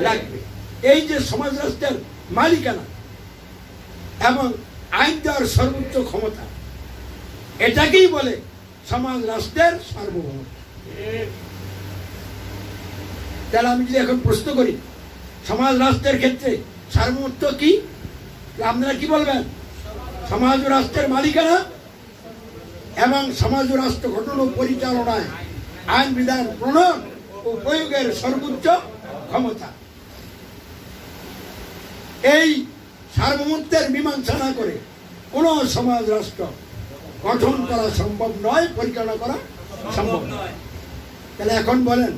লাগবে। এই যে সমাজ রাষ্ট্রের মালিকানা, এবং আইন দেওয়ার সর্বোচ্চ ক্ষমতা, এটাকেই বলে সমাজ রাষ্ট্রের সার্বভৌমত্ব। তাহলে আমি যদি এখন প্রশ্ন করি সমাজ রাষ্ট্রের ক্ষেত্রে সার্বভৌমত্ব কি, আপনারা কি বলবেন? সমাজ ও রাষ্ট্রের মালিকানা এবং সমাজ ও রাষ্ট্র গঠন ও পরিচালনায় আইন বিধান প্রণয়ন ও প্রয়োগের সর্বোচ্চ ক্ষমতা। এই সার্বভৌমত্বের মীমাংসা না করে কোন সমাজ রাষ্ট্র গঠন করা সম্ভব নয়, পরিচালনা করা সম্ভব নয়। তাহলে এখন বলেন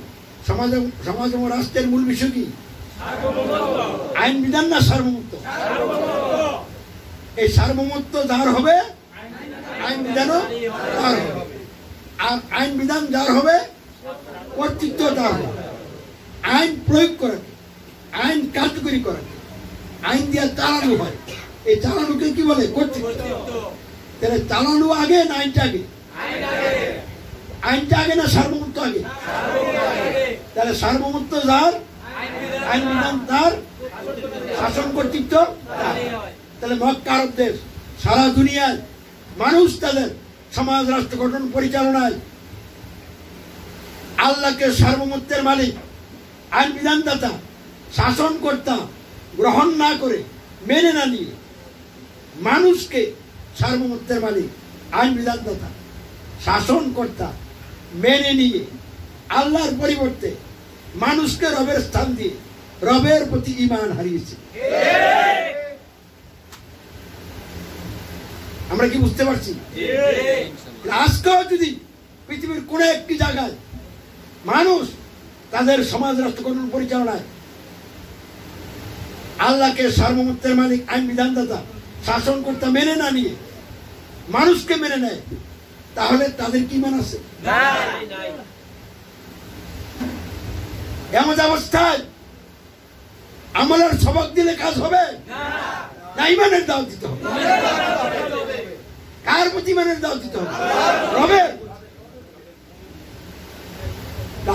সমাজ ও রাষ্ট্রের মূল বিষয় কি? আইন বিধান না সার্বভৌমত্ব? এই সার্বভৌমত্ব যার হবে আইন বিধানও তার হবে, আর আইন বিধান যার হবে কর্তৃত্ব তার হবে। আইন প্রয়োগ করা, আইন কার্যকরী করা, আইন দিয়ে চালানো হয়, এই চালানোকে কি বলে? কর্তৃত্ব। তাহলে চালানো আগে না আইনটা আগে? আইনটা আগে না সার্বভৌমত্ব আগে? তাহলে সার্বভৌমত্ব যার, আইন বিধান তার, শাসন কর্তৃত্ব তার। তাহলে মক্কা আরব দেশ সারা দুনিয়ায় মানুষ তাদের সমাজ রাষ্ট্র গঠন পরিচালনায় আল্লাহকে সার্বভৌমত্বের মালিক, আইন বিধানদাতা, শাসনকর্তা গ্রহণ না করে, মেনে না নিয়ে মানুষকে সার্বভৌমত্বের মালিক, আইন বিধানদাতা, শাসনকর্তা মেনে নিয়ে আল্লাহর পরিবর্তে মানুষকে রবের স্থান দিয়ে রবের প্রতি ঈমান হারিয়েছে। আমরা কি বুঝতে পারছি? আজকেও যদি পৃথিবীর কোন একটি জায়গায় মানুষ তাদের সমাজ রাষ্ট্র গঠন পরিচালনায় আল্লাহকে সার্বভৌমত্বের মালিক, আইন বিধানদাতা, শাসনকর্তা মেনে না নিয়ে মানুষকে মেনে নেয়, তাহলে তাদের কি ঈমান আছে? এমন অবস্থায় আমলের সবক দিলে কাজ হবে না ঈমানের দাওয়াত দিতে হবে? কার প্রতি ঈমানের দাওয়াত দিতে হবে? রবের।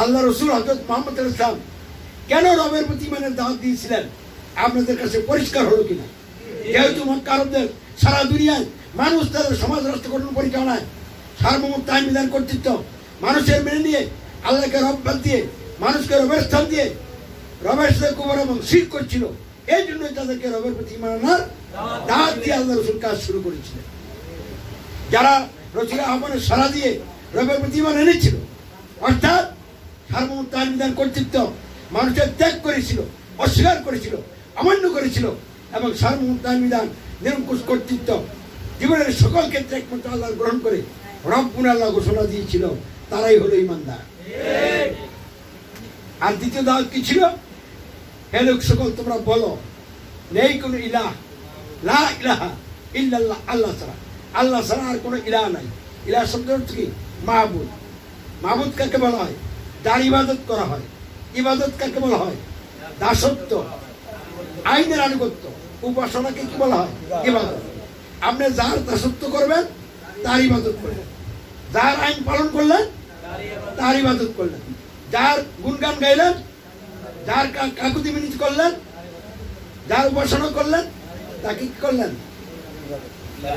আল্লাহ রাসূল হযরত মুহাম্মদ সাল্লাল্লাহু আলাইহি ওয়াসাল্লাম কেন রবের প্রতি ঈমানের দাওয়াত দিয়েছিলেন? আপনাদের কাছে পরিষ্কার হলো কিনা? যেহেতু মক্কা আরব দেশ সারা দুনিয়ায় মানুষ তাদের সমাজ রাষ্ট্র গঠন পরিচালনায় সার্বভৌমত্ব, আইন বিধান, কর্তৃত্ব মানুষের মেনে নিয়ে আল্লাহকে রব বাদ দিয়ে মানুষকে রবের স্থান দিয়ে রবের সাথে কুফর এবং শিরক করছিল। এই জন্য তাদেরকে রবের প্রতি ঈমান আনার দাওয়াত দিয়ে আল্লাহ রাসূল কাজ শুরু করেছিলেন। যারা রাসূলের আহ্বানে সাড়া দিয়ে রবের প্রতি ঈমান এনেছিল, অর্থাৎ সার্বভৌমত্ব, আইন বিধান, কর্তৃত্ব মানুষের ত্যাগ করেছিল, অস্বীকার করেছিল, অমান্য করেছিল এবং সার্বভৌমত্ব, আইন বিধান, নিরঙ্কুশ কর্তৃত্ব জীবনের সকল ক্ষেত্রে একমাত্র আল্লাহ গ্রহণ করে রব্বুল আল্লাহ ঘোষণা দিয়েছিল, তারাই হলো ঈমানদার। আর দ্বিতীয় দাওয়াত কি ছিল? হে লোক সকল, তোমরা বলো নেই কোন ইলাহ, লা ইলাহা ইল্লাল্লাহ, আল্লাহ ছাড়া, আল্লাহ ছাড়া আর কোনো ইলাহ নাই। ইলাহ শব্দের অর্থ কি? মাহবুদ। মাহবুদ কাকে বলা হয়? যার ইবাদত করা হয়। ইবাদত কাকে বলা হয়? দাসত্ব, আইনের আনুগত্য। উপাসনাকে কি বলা হয়? ইবাদত। আপনি যার দাসত্ব করবেন তার ইবাদত করলেন, যার আইন পালন করলেন তার ইবাদত করলেন, যার গুণগান গাইলেন, যার কাকুতি মিনতি করলেন, যার উপাসনা করলেন, তাকে কি করলেন?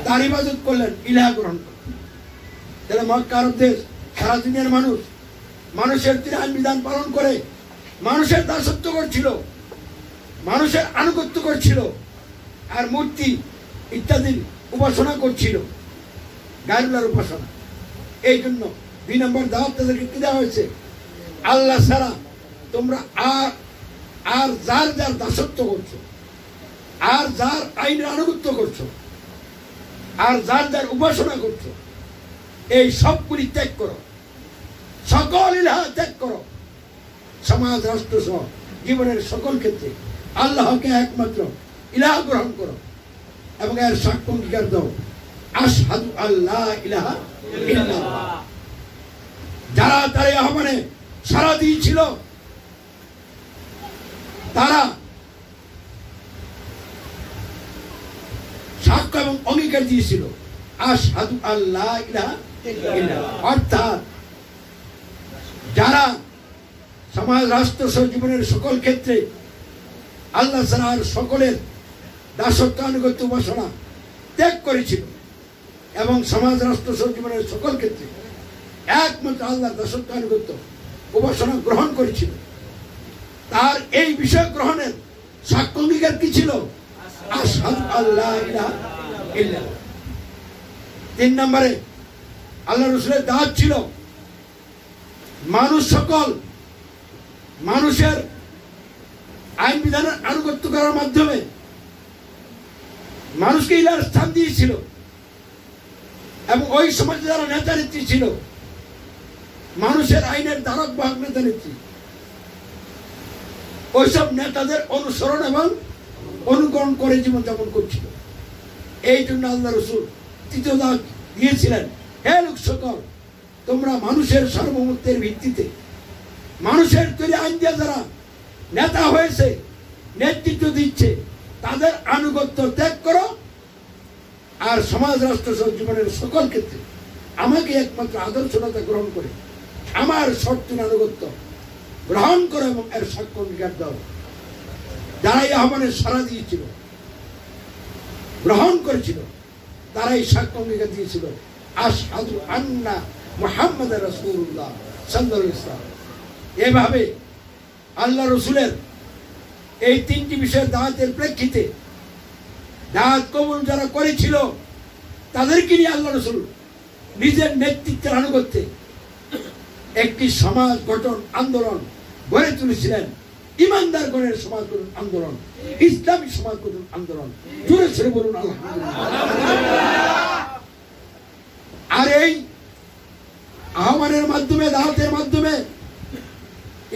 তার ইবাদত করলেন, ইলাহ গ্রহণ করলেন। তাহলে মক্কা আরব দেশ সারা দুনিয়ার মানুষ মানুষের আইন বিধান পালন করে মানুষের দাসত্ব করছিল, মানুষের আনুগত্য করছিল, আর মূর্তি ইত্যাদির উপাসনা করছিল, গায়রুল্লাহর উপাসনা। এই জন্য 2 নম্বর দাওয়াত তাদেরকে কি দেওয়া হয়েছে? আল্লাহ ছাড়া তোমরা আর যার যার দাসত্ব করছো, আর যার আইনের আনুগত্য করছো, আর যার যার উপাসনা করছো, এই সবগুলি ত্যাগ করো, সকল ইলাহ ত্যাগ করো। সমাজ রাষ্ট্র সহ জীবনের সকল ক্ষেত্রে আল্লাহকে একমাত্র ইলাহ গ্রহণ করো এবং এর সাক্ষ্য অঙ্গীকার দাও, আশহাদু আল্লা ইলাহা ইল্লাল্লাহ। যারা তার এই আহ্বানে সাড়া দিয়েছিল তারা সাক্ষ্য এবং অঙ্গীকার দিয়েছিল আশহাদু আল্লা ইলাহা ইল্লাল্লাহ। অর্থাৎ যারা সমাজ রাষ্ট্র সহ জীবনের সকল ক্ষেত্রে আল্লাহ ছাড়া আর সকলের দাসত্ব, আনুগত্য, উপাসনা ত্যাগ করেছিল এবং সমাজ রাষ্ট্র জীবনের সকল ক্ষেত্রে একমাত্র আল্লাহর দাসত্ব আনুগত্য উপাসনা গ্রহণ করেছিল। তার এই বিষয় গ্রহণের সাক্ষ্য অঙ্গীকার কি ছিল? আশহাদু আল্লা ইলাহা ইল্লাল্লাহ। 3 নম্বরে আল্লাহ রাসূলের দাওয়াত ছিল সকল মানুষের আইন বিধানের আনুগত্য করার মাধ্যমে মানুষকে ইলার স্থান দিয়েছিল এবং ওই সমাজে যারা নেতা নেত্রী ছিল মানুষের আইনের ধারক বাহক নেতা নেত্রী, ওইসব নেতাদের অনুসরণ এবং অনুকরণ করে জীবনযাপন করছিল। এই জন্য আল্লাহ রাসূল তৃতীয় দাওয়াত দিয়েছিলেন, হে লোক সকল, তোমরা মানুষের সার্বভৌমত্বের ভিত্তিতে মানুষের তৈরি আইন দিয়ে যারা নেতা হয়েছে, নেতৃত্ব দিচ্ছে, তাদের আনুগত্য ত্যাগ করো আর সমাজ রাষ্ট্র জীবনের সকল ক্ষেত্রে আমাকে একমাত্র আদর্শনতা গ্রহণ করে আমার শর্তের আনুগত্য গ্রহণ করো এবং এর সাক্ষ্য অঙ্গীকার দাও। যারা এই আহ্বানে সাড়া দিয়েছিল, গ্রহণ করেছিল, তারাই সাক্ষ্য অঙ্গীকার দিয়েছিল আশহাদু আন্না মুহাম্মাদুর রাসূলুল্লাহ সাল্লাল্লাহু আলাইহি ওয়াসাল্লাম। এভাবে আল্লাহ রাসূলের এই 3টি বিষয়ের দাওয়াতের প্রেক্ষিতে দাওয়াত কবুল যারা করেছিল তাদেরকে নিয়ে আল্লাহ রাসূল নিজের নেতৃত্বের আনুগত্যে একটি সমাজ গঠন আন্দোলন গড়ে তুলেছিলেন। ইমানদার গণের সমাজ গঠন আন্দোলন, ইসলামী সমাজ গঠন আন্দোলন। জোরে সরে বলুন আলহামদুলিল্লাহ। আর এই আহ্বানের মাধ্যমে, দাওয়াতের মাধ্যমে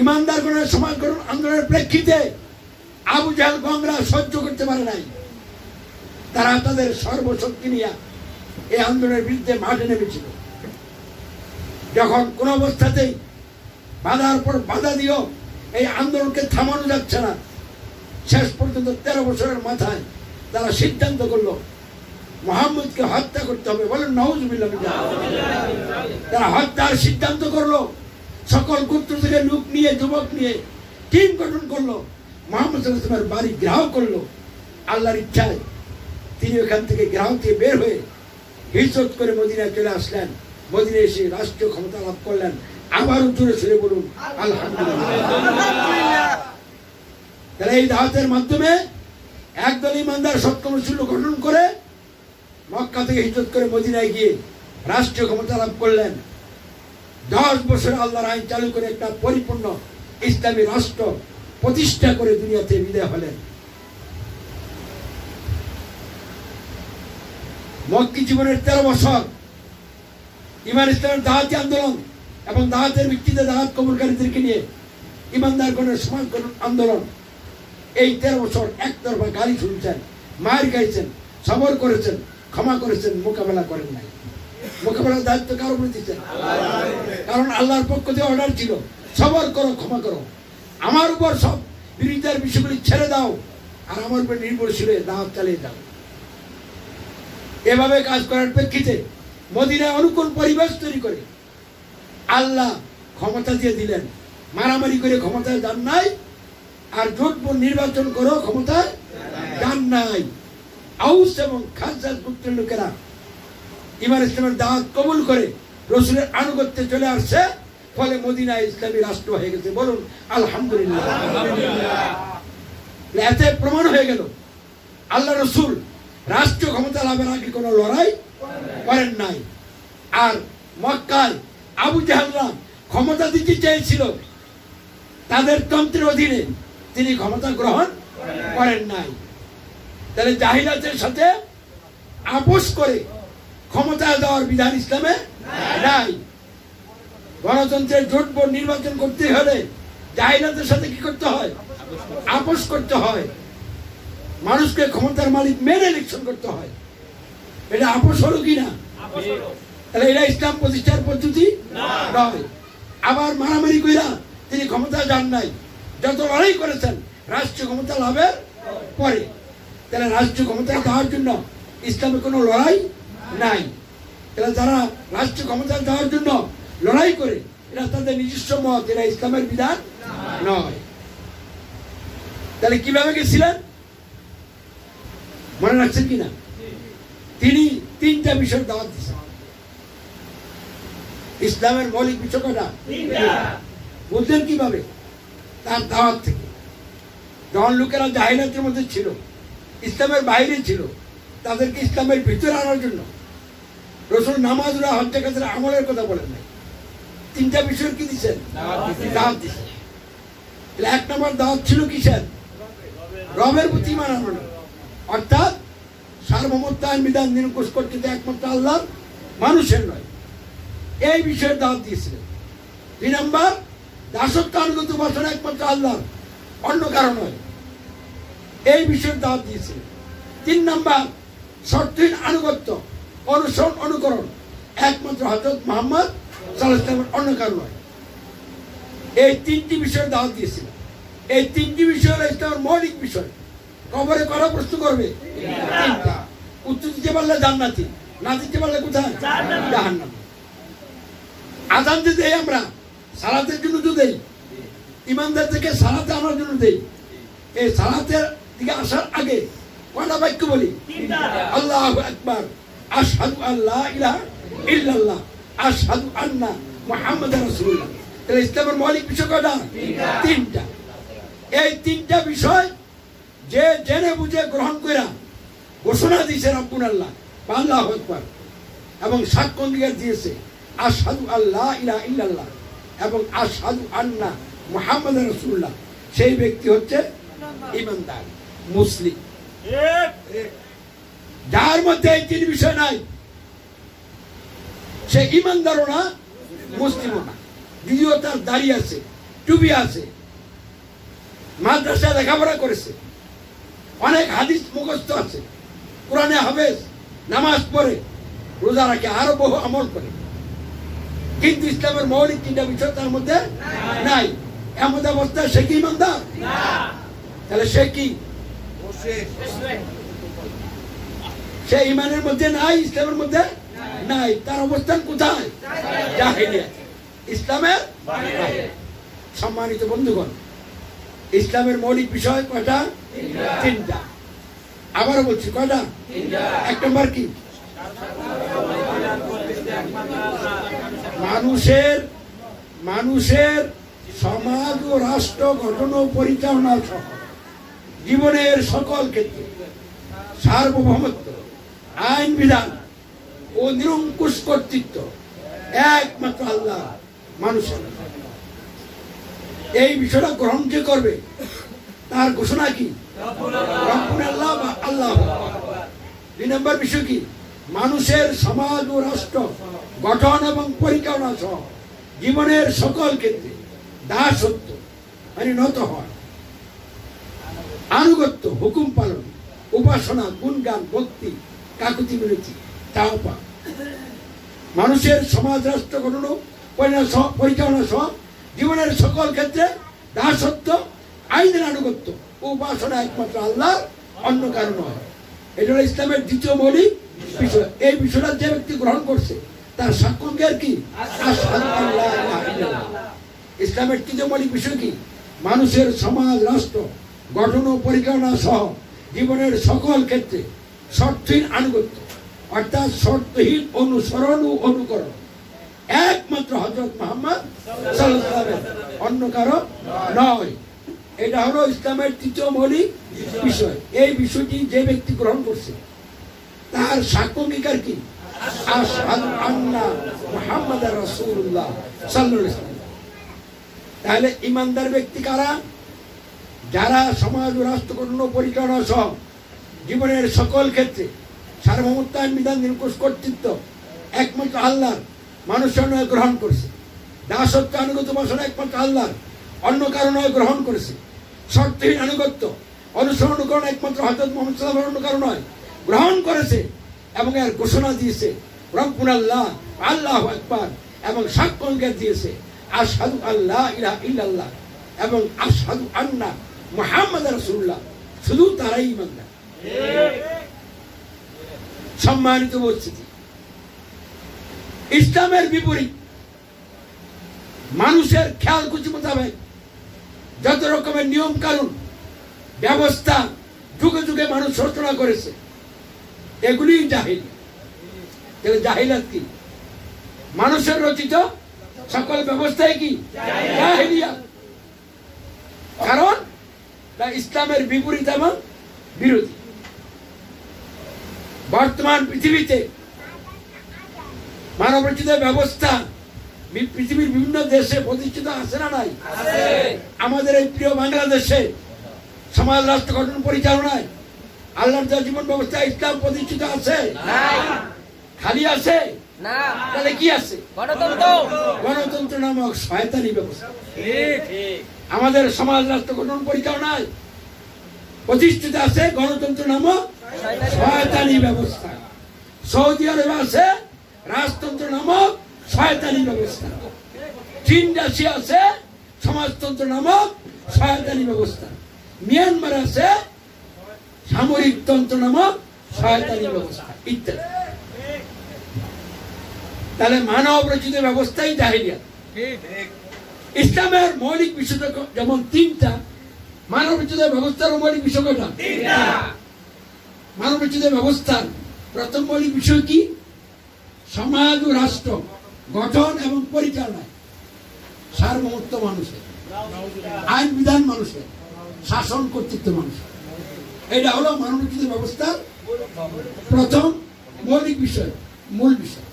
ইমানদার গণের সমাজ গঠন আন্দোলনের প্রেক্ষিতে আবু জাহেল গংরা সহ্য করতে পারে নাই। তারা তাদের সর্বশক্তি নিয়ে এই আন্দোলনের বিরুদ্ধে মাঠে নেমেছিল। যখন কোন অবস্থাতেই বাধার পর বাধা দিও এই আন্দোলনকে থামানো যাচ্ছে না, শেষ পর্যন্ত 13 বছরের মাথায় তারা সিদ্ধান্ত করলো মুহাম্মদকে হত্যা করতে হবে। বলেন নাউজুবিল্লাহ। তারা হত্যার সিদ্ধান্ত করলো। সকল গোত্র থেকে লোক নিয়ে, যুবক নিয়ে টিম গঠন করলো। মুহাম্মদ সাল্লাল্লাহু আলাইহি ওয়াসাল্লামের বাড়ি ঘেরাও করলো। আল্লাহর ইচ্ছায় তিনি ওখান থেকে ঘেরাও থেকে বের হয়ে হিজরত করে মদিনায় চলে আসলেন। মদিনায় এসে রাষ্ট্রীয় ক্ষমতা লাভ করলেন। আবারও জোরে সরে বলুন আলহামদুলিল্লাহ। তাহলে এই দাওয়াতের মাধ্যমে একদল ইমানদার সৎকর্মশীল গঠন করে মক্কা থেকে হিজরত করে মদিনায় গিয়ে রাষ্ট্রীয় ক্ষমতা লাভ করলেন। 10 বছর আল্লাহর আইন চালু করে একটা পরিপূর্ণ ইসলামী রাষ্ট্র প্রতিষ্ঠা করে দুনিয়াতে বিদায় হলেন। মক্কি জীবনের 13 বছর ইমান ইসলামের দাওয়াতি আন্দোলন এবং দাওয়াতের ভিত্তিতে দাওয়াত কবুলকারীদেরকে নিয়ে ইমানদার গণের সমাজ গঠন আন্দোলন। এই 13 বছর একতরফা গালি শুনছেন, মায়ের খাইছেন, সবর করেছেন, ক্ষমা করেছেন, মোকাবেলা করেন নাই। মোকাবেলার দায়িত্ব কার উপরে দিচ্ছেন? কারণ আল্লাহর পক্ষ থেকে অর্ডার ছিল সবর করো, ক্ষমা করো, আমার উপর সব বিরোধিতার বিষয়গুলি ছেড়ে দাও আর আমার উপর নির্ভরশীল দাওয়াত চালিয়ে দাও। এভাবে কাজ করার প্রেক্ষিতে মদিনায় অনুকূল পরিবেশ তৈরি করে আল্লাহ ক্ষমতা দিয়ে দিলেন। মারামারি করে ক্ষমতায় যান নাই, আর জোটবদ্ধ নির্বাচন করো ক্ষমতায় যান নাই। আউস এবং খাজরাজ গোত্রের লোকেরা ইমান ইসলামের দাওয়াত কবুল করে রাসূলের আনুগত্যে চলে আসছে। ফলে মদিনায় ইসলামী রাষ্ট্র হয়ে গেছে। বলুন আলহামদুলিল্লাহ। এতে প্রমাণ হয়ে গেল আল্লাহ রাসূল রাষ্ট্রীয় ক্ষমতা লাভের আগে কোনো লড়াই করেন নাই। আর মক্কায় আবু জাহেলরা ক্ষমতা দিতে চেয়েছিল, তাদের তন্ত্রের অধীনে তিনি ক্ষমতা গ্রহণ করেন নাই। তাহলে জাহিলাতের সাথে আপোষ করে ক্ষমতা দেওয়ার বিধান ইসলামে নাই। গণতন্ত্রের জোটবদ্ধ নির্বাচন করতে হলে জাহিলাতের সাথে কি করতে হয়? আপোষ করতে হয়। মানুষকে ক্ষমতার মালিক মেনে ইলেকশন করতে হয়। এটা আপোষ হলো কিনা? তাহলে এটা ইসলাম প্রতিষ্ঠার পদ্ধতি নয়। আবার মারামারি কইরা তিনি ক্ষমতা যান নাই, যত লড়াই করেছেন রাষ্ট্রীয় ক্ষমতা লাভের পরে। তাহলে রাষ্ট্রীয় ক্ষমতা দেওয়ার জন্য ইসলামে কোনো লড়াই নাই। তাহলে যারা রাষ্ট্রীয় ক্ষমতা দেওয়ার জন্য লড়াই করে এরা তাদের নিজস্ব মত, এরা ইসলামের বিধান নয়। তাহলে কিভাবে গেছিলেন মনে রাখছেন কিনা? তিনি তিনটা বিষয় দাওয়াত দিয়েছেন। ইসলামের মৌলিক বিষয় কটা? বুঝলেন কিভাবে? তার দাওয়াত থেকে। যখন লোকেরা জাহিলাতের মধ্যে ছিল, ইসলামের বাইরে ছিল, তাদেরকে ইসলামের ভিতরে আনার জন্য রাসূল নামাজ রোজা হজ যাকাতের আমলের কথা বলেন নাই, তিনটা বিষয় কি দিচ্ছেন? দাওয়াত দিচ্ছেন। এক নম্বর দাওয়াত ছিল কিসের? রবের প্রতি ঈমান আনলো, অর্থাৎ সার্বভৌমত্ব বিধান নিরঙ্কুশ করতে একমাত্র আল্লাহ, মানুষের নয়, এই বিষয়ের দাওয়াত দিয়েছিলেন। দুই নম্বর দাসত্ব আনুগত্য উপাসনা একমাত্র আল্লাহ, অন্য কারণ নয়, এই বিষয়ের দাওয়াত দিয়েছিলেন। তিন নম্বর শর্তহীন আনুগত্য, অনুসরণ অনুকরণ একমাত্র হযরত মুহাম্মদ সাল্লাল্লাহু আলাইহি ওয়াসাল্লামের, অন্য কারণ নয়, এই তিনটি বিষয়ের দাওয়াত দিয়েছিলেন। এই তিনটি বিষয় হলো ইসলামের মৌলিক বিষয়। কবরে করা প্রশ্ন করবে? তিনটা। উত্তর দিতে পারলে জান্নাতি, না দিতে পারলে কোথায়? জাহান্নামে। আযান যে দেই আমরা সালাতের জন্য তো দেই, ইমানদার থেকে সালাতে আনার জন্য দেই। এই সালাতের দিকে আসার আগে কয়টা বাক্য বলি? আল্লাহু আকবার, আশহাদু আল্লা ইলাহা ইল্লাল্লাহ, আশহাদু আন্না মুহাম্মাদুর রাসূলুল্লাহ। তাহলে ইসলামের মৌলিক বিষয় কয়টা? তিনটা। এই তিনটা বিষয় যে জেনে বুঝে গ্রহণ কইরা ঘোষণা দিয়েছে রব্বুল আল্লাহ, আল্লাহু আকবার, এবং সাক্ষ্য অঙ্গীকার দিয়েছে আশহাদু আল্লা ইলাহা ইল্লাল্লাহ এবং আশহাদু আন্না মুহাম্মাদুর রাসূলুল্লাহ, সেই ব্যক্তি হচ্ছে ঈমানদার, মুসলিম। যার মধ্যে এই তিন বিষয় নাই, সে ঈমানদারও না, মুসলিমও না। যদিও তার দাড়ি আছে, টুপি আছে, মাদ্রাসায় লেখাপড়া করেছে, অনেক হাদিস মুখস্থ আছে, কোরআনে হাফেজ, নামাজ পড়ে, রোজা রাখে, আরো বহু আমল করে, কিন্তু ইসলামের মৌলিক তিনটা বিষয় তার মধ্যে নাই। এমন অবস্থায় সে কি ঈমানদার? তাহলে সে কি? সে ঈমানের মধ্যে নাই, ইসলামের মধ্যে নাই। তার অবস্থান কোথায়? জাহেলিয়াত, ইসলামের বাইরে। সম্মানিত বন্ধুগণ, ইসলামের মৌলিক বিষয় কয়টা? তিনটা। আবারও বলছি, কয়টা? এক নম্বর কি? মানুষের সমাজ ও রাষ্ট্র গঠন ও পরিচালনা সহ জীবনের সকল ক্ষেত্রে সার্বভৌমত্ব, আইন বিধান ও নিরঙ্কুশ কর্তৃত্ব একমাত্র আল্লাহ, মানুষের। এই বিষয়টা গ্রহণ যে করবে তার ঘোষণা কি? রব্বুল আল্লাহ বা আল্লাহ। দুই নম্বর বিষয় কি? মানুষের সমাজ ও রাষ্ট্র গঠন এবং পরিচালনা সহ জীবনের সকল ক্ষেত্রে দাসত্ব মানে নত হয়, আনুগত্য, হুকুম পালন, উপাসনা, গুণগান, ভক্তি, কাকুতি মিনতি, তাওবা। মানুষের সমাজ রাষ্ট্র গঠন পরিচালনা সহ জীবনের সকল ক্ষেত্রে দাসত্ব, আইনের আনুগত্য, উপাসনা একমাত্র আল্লাহ, অন্য কারণ নয়। এটা হলো ইসলামের দ্বিতীয় মৌলিক বিষয়। এই বিষয়টা যে ব্যক্তি গ্রহণ করছে তার সাক্ষ্য কি? আশহাদু আল্লা ইলাহা ইল্লাল্লাহ। ইসলামের তৃতীয় মৌলিক বিষয় কি? মানুষের সমাজ রাষ্ট্র গঠন ও পরিচালনা সহ জীবনের সকল ক্ষেত্রে শর্তহীন আনুগত্য, অর্থাৎ শর্তহীন অনুসরণ ও অনুকরণ একমাত্র হযরত মুহাম্মদ সাল্লাল্লাহু আলাইহি ওয়াসাল্লাম, অন্য কারো নয়। এটা হলো ইসলামের তৃতীয় মৌলিক বিষয়। এই বিষয়টি যে ব্যক্তি গ্রহণ করছে তার সাক্ষ্য অঙ্গীকার কি? আশহাদু আন্না মুহাম্মাদুর রাসূলুল্লাহ সাল্লাল্লাহু আলাইহি ওয়াসাল্লাম। তাহলে ঈমানদার ব্যক্তি কারা? যারা সমাজ ও রাষ্ট্র গঠন ও পরিচালনা সহ জীবনের সকল ক্ষেত্রে সার্বভৌমত্ব, আইন বিধান, নিরঙ্কুশ কর্তৃত্ব একমাত্র আল্লাহর, মানুষের নয় গ্রহণ করেছে। দাসত্ব, আনুগত্য, উপাসনা একমাত্র আল্লাহর, অন্য কারো নয় গ্রহণ করেছে। শর্তহীন আনুগত্য, অনুসরণ অনুকরণ একমাত্র হযরত মুহাম্মদ সাল্লাল্লাহু আলাইহি ওয়াসাল্লাম, অন্য কারো নয় গ্রহণ করেছে এবং এর ঘোষণা দিয়েছে রব্বুল আল্লাহ, আল্লাহু আকবার, এবং সাক্ষ্য অঙ্গীকার দিয়েছে আশহাদু আল্লা ইলাহা ইল্লাল্লাহ এবং আশহাদু আন্না মুহাম্মাদুর রাসূলুল্লাহ। শুধু তারাই ঈমানদার। সম্মানিত উপস্থিতি, ইসলামের বিপরীত মানুষের খেয়াল খুশি মোতাবেক যত রকমের নিয়ম কানুন ব্যবস্থা যুগে যুগে মানুষ রচনা করেছে, এগুলি জাহিলিয়াত। তাহলে জাহিলিয়াত কি? মানুষের রচিত সকল ব্যবস্থাই কি জাহিলিয়াত। কারণ তা ইসলামের বিপরীত এবং বিরোধী। বর্তমান পৃথিবীতে মানব রচিত ব্যবস্থা পৃথিবীর বিভিন্ন দেশে প্রতিষ্ঠিত আছে না নাই? আমাদের এই প্রিয় বাংলাদেশে সমাজ রাষ্ট্র গঠন পরিচালনায় আল্লাহর দেওয়া জীবন ব্যবস্থা ইসলাম প্রতিষ্ঠিত আছে? খালি আছে না। তাহলে কি আছে? গণতন্ত্র নামক শয়তানি ব্যবস্থা আমাদের সমাজ রাষ্ট্র গঠন পরিচালনায় প্রতিষ্ঠিত আছে। গণতন্ত্র নামক শয়তানি ব্যবস্থা। সৌদি আরবে আছে রাজতন্ত্র নামক শয়তানি ব্যবস্থা। চীন দেশে আছে সমাজতন্ত্র নামক শয়তানি ব্যবস্থা। মিয়ানমার আছে সামরিক তন্ত্র নামক শয়তানি ব্যবস্থা ইত্যাদি। তাহলে মানব রচিত ব্যবস্থাই জাহিলিয়াত। ইসলামের মৌলিক বিষয় যেমন তিনটা, মানব রচিত ব্যবস্থার মৌলিক বিষয় কয়টা? মানব রচিত ব্যবস্থার প্রথম মৌলিক বিষয় কি? সমাজ ও রাষ্ট্র গঠন এবং পরিচালনায় সার্বভৌমত্ব মানুষের, আইন বিধান মানুষের, শাসন কর্তৃত্ব মানুষের। এটা হলো মানব রচিত ব্যবস্থার প্রথম মৌলিক বিষয়, মূল বিষয়।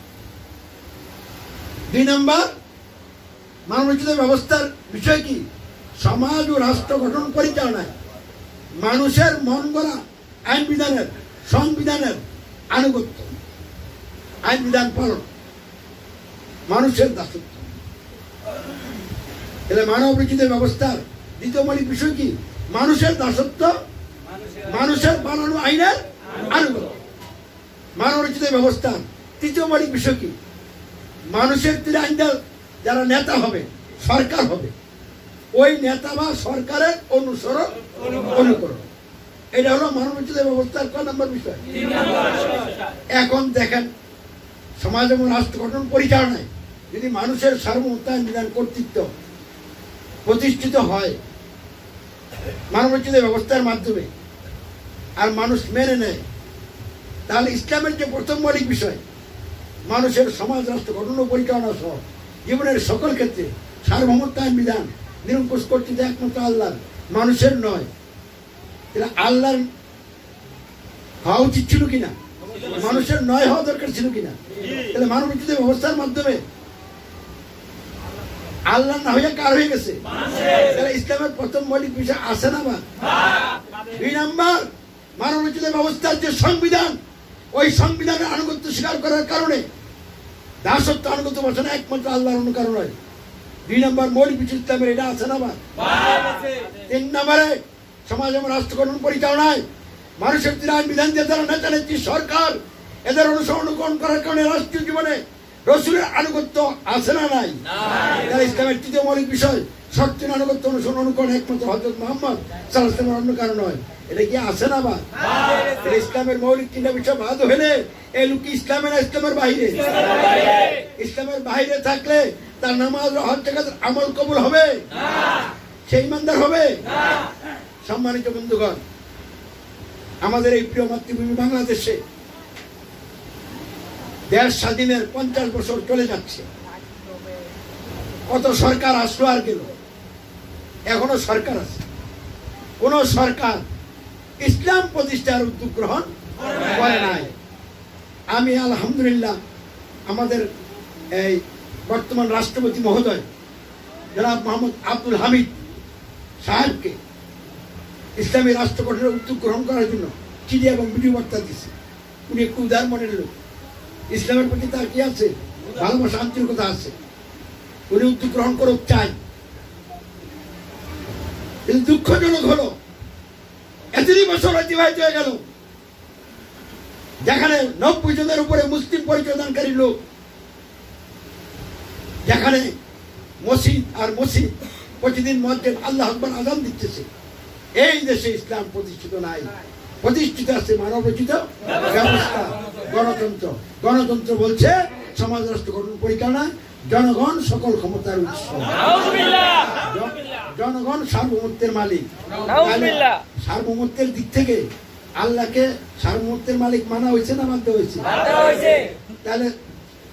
2 নম্বর, মানব রচিত ব্যবস্থার বিষয় কি? সমাজ ও রাষ্ট্র গঠন পরিচালনায় মানুষের মন গড়া আইন বিধানের, সংবিধানের আনুগত্য, আইন বিধান পালন, মানুষের দাসত্ব। তাহলে মানব রচিত ব্যবস্থার দ্বিতীয় মৌলিক বিষয় কি? মানুষের দাসত্ব, মানুষের বানানো আইনের আনুগত্য। মানব রচিত ব্যবস্থার তৃতীয় মৌলিক বিষয় কি? মানুষের তীরে আইনদার যারা নেতা হবে, সরকার হবে, ওই নেতা বা সরকারের অনুসরণ অনুকরণ। এটা হলো মানব রচিত ব্যবস্থার কয় নম্বর বিষয়? এখন দেখেন, সমাজ এবং রাষ্ট্র গঠন পরিচালনায় যদি মানুষের সার্বভৌমত্ব আইন বিধান কর্তৃত্ব প্রতিষ্ঠিত হয় মানব রচিত ব্যবস্থার মাধ্যমে, আর মানুষ মেনে নেয়, তাহলে ইসলামের যে প্রথম মৌলিক বিষয় মানুষের সমাজ রাষ্ট্র গঠন ও পরিচালনা সহ জীবনের সকল ক্ষেত্রে সার্বভৌমত্ব আইন বিধান নিরঙ্কুশ কর্তৃত্ব একমাত্র আল্লাহর, মানুষের নয়। এটা আল্লাহর হওয়া উচিত ছিল কিনা? মানুষের নয় হওয়া দরকার ছিল কিনা? তাহলে মানব রচিত ব্যবস্থার মাধ্যমে আল্লাহ না হয়ে কার হয়ে গেছে? তাহলে ইসলামের প্রথম মৌলিক বিষয় আছে না? বা 2 নম্বর, মানব রচিত ব্যবস্থার যে সংবিধান, ওই সংবিধানের আনুগত্য স্বীকার করার কারণে দাসত্ব আনুগত্য বসে না, একমাত্র আল্লাহর অনুকরণ হয়। 2 নম্বর মৌলিক বিষয় ইসলামের এটা আছে না? বা 3 নম্বরে, সমাজ এবং রাষ্ট্র গঠন পরিচালনায় মানুষের তীরে আইন বিধান দিয়ে যারা নেতা নেত্রী সরকার, এদের অনুসরণ করার কারণে রাষ্ট্রীয় জীবনে রসুলের আনুগত্য আছে না নাই? তাহলে ইসলামের তৃতীয় মৌলিক বিষয় সত্যের আনুগত্য অনুসরণ অনুকরণ একমাত্র হযরত মুহাম্মদ সাল্লাল্লাহু আলাইহি ওয়াসাল্লামের অন্য কারণ নয়। এটা কি আছে না? বা ইসলামের মৌলিক 3টা বিষয় বাদ হলে এই লোক ইসলামের না ইসলামের বাইরে? ইসলামের বাইরে থাকলে তার নামাজ হজ যাকাত আমল কবুল হবে না, সে ইমানদার হবে না। সম্মানিত বন্ধুগণ, আমাদের এই প্রিয় মাতৃভূমি বাংলাদেশে দেশ স্বাধীনের 50 বছর চলে যাচ্ছে। কত সরকার আসলো আর গেল, এখনো সরকার আছে। কোন সরকার ইসলাম প্রতিষ্ঠার উদ্যোগ গ্রহণ করে নাই। আমি আলহামদুলিল্লাহ আমাদের এই বর্তমান রাষ্ট্রপতি মহোদয় জনাব মোহাম্মদ আব্দুল হামিদ সাহেবকে ইসলামী রাষ্ট্র গঠনের উদ্যোগ গ্রহণ করার জন্য চিঠি এবং ভিডিও বার্তা দিচ্ছে। উনি একটু উদার মনের লোক, ইসলামের প্রতি তার কি আছে? ভালোবাসা, আন্তরিকতা আছে। উনি উদ্যোগ গ্রহণ করুক চাই। কিন্তু দুঃখজনক হলো এতদিন বছর অতিবাহিত হয়ে গেল, যেখানে 90 জনের উপরে মুসলিম পরিচয়দানকারী লোক, যেখানে মসজিদ আর মসজিদ প্রতিদিন মসজিদ আল্লাহ আকবার আযান দিতেছে, এই দেশে ইসলাম প্রতিষ্ঠিত নাই। প্রতিষ্ঠিত আছে মানব রচিত ব্যবস্থা, গণতন্ত্র। গণতন্ত্র বলছে সমাজ রাষ্ট্র গঠন পরিচালনা জনগণ সকল ক্ষমতার উৎস, জনগণ সার্বভৌমত্বের মালিক। সার্বভৌমত্বের দিক থেকে আল্লাহকে সার্বভৌমত্বের মালিক মানা হয়েছে না মানতে হয়েছে? তাহলে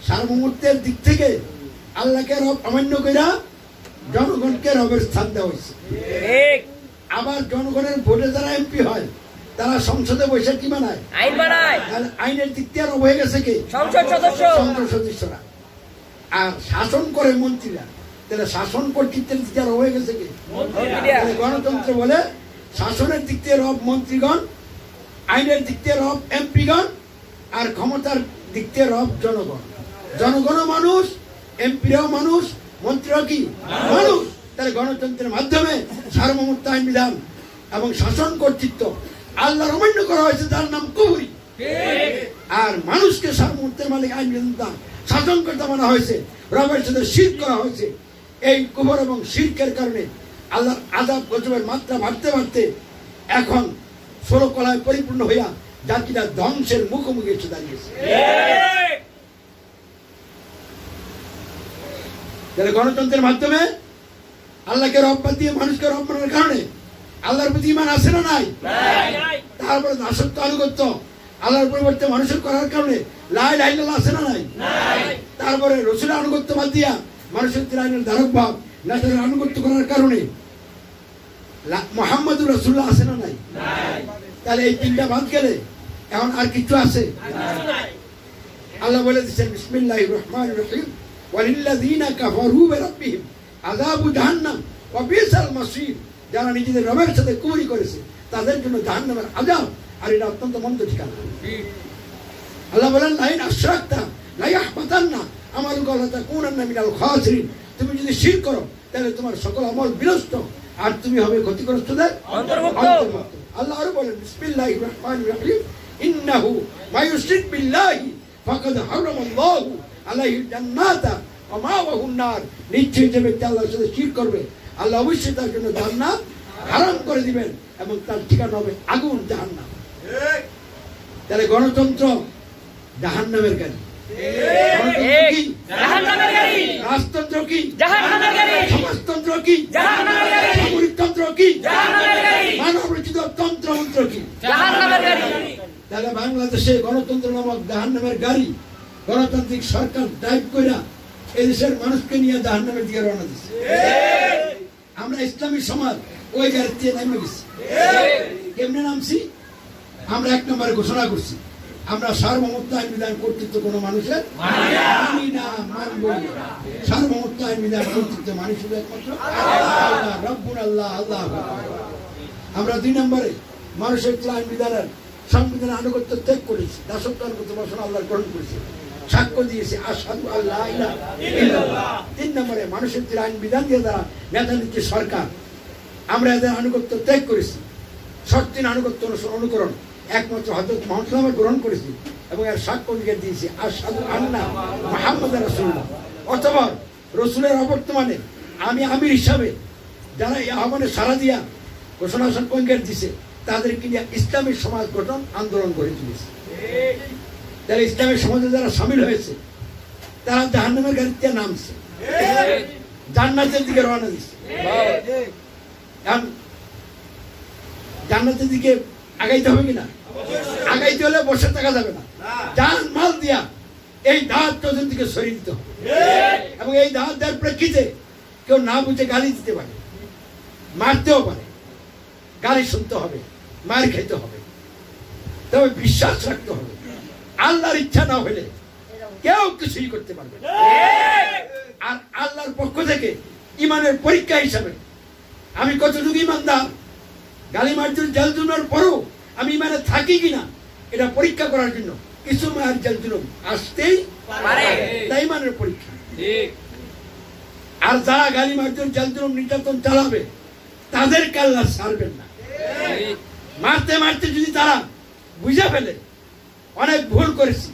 সার্বভৌমত্বের দিক থেকে আল্লাহকে রব অমান্য কইরা জনগণকে রবের স্থান দেওয়া হয়েছে। আবার জনগণের ভোটে যারা এমপি হয় তারা সংসদে বসে কি বানায়? আইন বানায়। আইনের দিক দিয়ে রব হয়ে গেছে কি? সংসদ সদস্যরা। আর শাসন করে মন্ত্রীরা। তাহলে শাসন কর্তৃত্বের দিক দিয়ে রব হয়ে গেছে কি? গণতন্ত্র বলে শাসনের দিক দিয়ে রব মন্ত্রীগণ, আইনের দিক দিয়ে রব এমপিগণ, আর ক্ষমতার দিক দিয়ে রব জনগণ। জনগণও মানুষ, এমপিরাও মানুষ, মন্ত্রীরাও কি মানুষ। তাহলে গণতন্ত্রের মাধ্যমে সার্বভৌমত্ব, আইন বিধান এবং শাসন কর্তৃত্ব আল্লাহর অমান্য করা হয়েছে, যার নাম কুফরি। আর মানুষকে সার্বভৌমত্বের মালিক, আইন বিধান, শাসন কর্তা মানা হয়েছে, রবের সাথে শিরক করা হয়েছে। এই কুফর এবং শিরকের কারণে আল্লাহর আযাব গজবের মাত্রা বাড়তে বাড়তে এখন 16 কলায় পরিপূর্ণ হইয়া জাতিটা ধ্বংসের মুখোমুখি এসে দাঁড়িয়েছে। তাহলে গণতন্ত্রের মাধ্যমে আল্লাহকে রব বাদ দিয়ে মানুষকে রব মানার কারণে আল্লাহর প্রতি ঈমান আছে না নাই? তারপরে দাসত্ব আনুগত্য আল্লাহর পরিবর্তে মানুষের করার কারণে লা ইলাহা ইল্লাল্লাহ আছে না নাই? তারপরে রাসূলের আনুগত্য বাদ দিয়া মানুষের আইনের ধারক ভাব নাসের আনুগত্য করার কারণে মুহাম্মদুর রাসূলুল্লাহ আছে না নাই? তাহলে এই তিনটা বাদ গেলে এখন আর কিছু আছে? আল্লাহ বলে দিচ্ছেন বিসমিল্লাহির রহমানির রহিম, ওয়ালিল্লাযীনা কাফারু বিরাব্বিহিম আযাবু জাহান্নাম ওয়া বিসাল মাসীর। যারা নিজেদের রবের সাথে কুফরি করেছে তাদের জন্য জাহান্নামের আযাব, আর এটা অত্যন্ত মন্দ ঠিকানা। আল্লাহ বলেন লাইন আশরাকতা লা ইয়াহবাতান্না আমালুকা ওয়া তাকুনান্না মিনাল খাসিরিন। তুমি যদি শিরক করো তাহলে তোমার সকল আমল বিনষ্ট আর তুমি হবে ক্ষতিগ্রস্তদের অন্তর্ভুক্ত। আল্লাহ আরো বলেন বিসমিল্লাহির রহমানির রহিম, ইন্নাহু মা ইউশরিক বিল্লাহি ফাকাদ হারামাল্লাহু আলাইহিল জান্নাতা ওয়া মাওয়াহুন নার। নিশ্চয়ই যে ব্যক্তি আল্লাহর সাথে শিরক করবে আল্লাহ অবশ্যই তার জন্য জান্নাত হারাম করে দিবেন এবং তার ঠিকানা হবে আগুন, জাহান্নাম। তাহলে গণতন্ত্র জাহান্নামের গাড়ি, রাজতন্ত্র কি জাহান্নামের গাড়ি, সমাজতন্ত্র কি জাহান্নামের গাড়ি, সামরিকতন্ত্র কি জাহান্নামের গাড়ি, মানবরচিত তন্ত্রমন্ত্র কি জাহান্নামের গাড়ি। তাহলে বাংলাদেশে গণতন্ত্র নামক জাহান্নামের গাড়ি গণতান্ত্রিক সরকার ড্রাইভ কইরা এই দেশের মানুষকে নিয়ে জাহান্নামের দিকে রওনা দিচ্ছে। আমরা ইসলামী সমাজ ওই গাড়ি দিয়ে নামে গেছি। কেমনে নামছি? আমরা 1 নম্বরে ঘোষণা করছি আমরা সার্বভৌমত্ব, আইন বিধান, কর্তৃত্ব কোনো মানুষের মানি না, মানব না। সার্বভৌমত্ব, আইন বিধান, কর্তৃত্ব মানি শুধু একমাত্র আল্লাহ, রব্বুল আল্লাহ, আল্লাহ। আমরা 2 নম্বরে মানুষের আইন বিধানের সংবিধানের আনুগত্য ত্যাগ করেছি, দাসত্ব আনুগত্য বসনা আল্লাহ গ্রহণ করেছি, সাক্ষ্য দিয়েছি আশহাদু আল্লা ইলাহা ইল্লাল্লাহ। 3 নম্বরে মানুষের আইন বিধান দিয়ে যারা নেতা নিচ্ছে সরকার, আমরা এদের আনুগত্য ত্যাগ করেছি, শর্তিন আনুগত্য অনুকরণ একমাত্র হযরত মুহাম্মদ গ্রহণ করেছি এবং এর সাক্ষ্য দিয়েছি আশহাদু আন্না মুহাম্মাদুর রাসূলুল্লাহ। অথবা রসুলের অবর্তমানে আমি আমির হিসাবে যারা এই আহ্বানে সাড়া দিয়া ঘোষণা সাক্ষ্য দিছে তাদেরকে নিয়ে ইসলামী সমাজ গঠন আন্দোলন গড়ে তুলেছে। তারা ইসলামের সমাজে যারা সামিল হয়েছে তারা জাহান্নামের গাড়িতে নামছে, জান্নাতের দিকে রওনা দিচ্ছে। জান্নাতের দিকে আগাইতে হবে কিনা? আগাইতে হলে বসে থাকা যাবে না, জান মাল দিয়া এই দাঁত তোদের দিকে সরিয়ে দিতে হবে। এবং এই দাঁত দেওয়ার প্রেক্ষিতে কেউ না বুঝে গালি দিতে পারে, মারতেও পারে, গালি শুনতে হবে, মার খেতে হবে, তবে বিশ্বাস রাখতে হবে আল্লাহর ইচ্ছা না হলে কেউ কিছুই করতে পারবে না। আর আল্লাহর পক্ষ থেকে ইমানের পরীক্ষা হিসাবে আমি কতটুকু ইমানদার, গালি মারজুর জেল জুলুমের পরও আমি ইমানে থাকি কিনা এটা পরীক্ষা করার জন্য কিছু মায়ের জেল জুলুম আসতেই পারে, তাই ইমানের পরীক্ষা। আর যারা গালি মারজুর জেল জুলুম নির্যাতন চালাবে তাদেরকে আল্লাহ ছাড়বেন না। মারতে মারতে যদি তারা বুঝে ফেলে অনেক ভুল করেছি,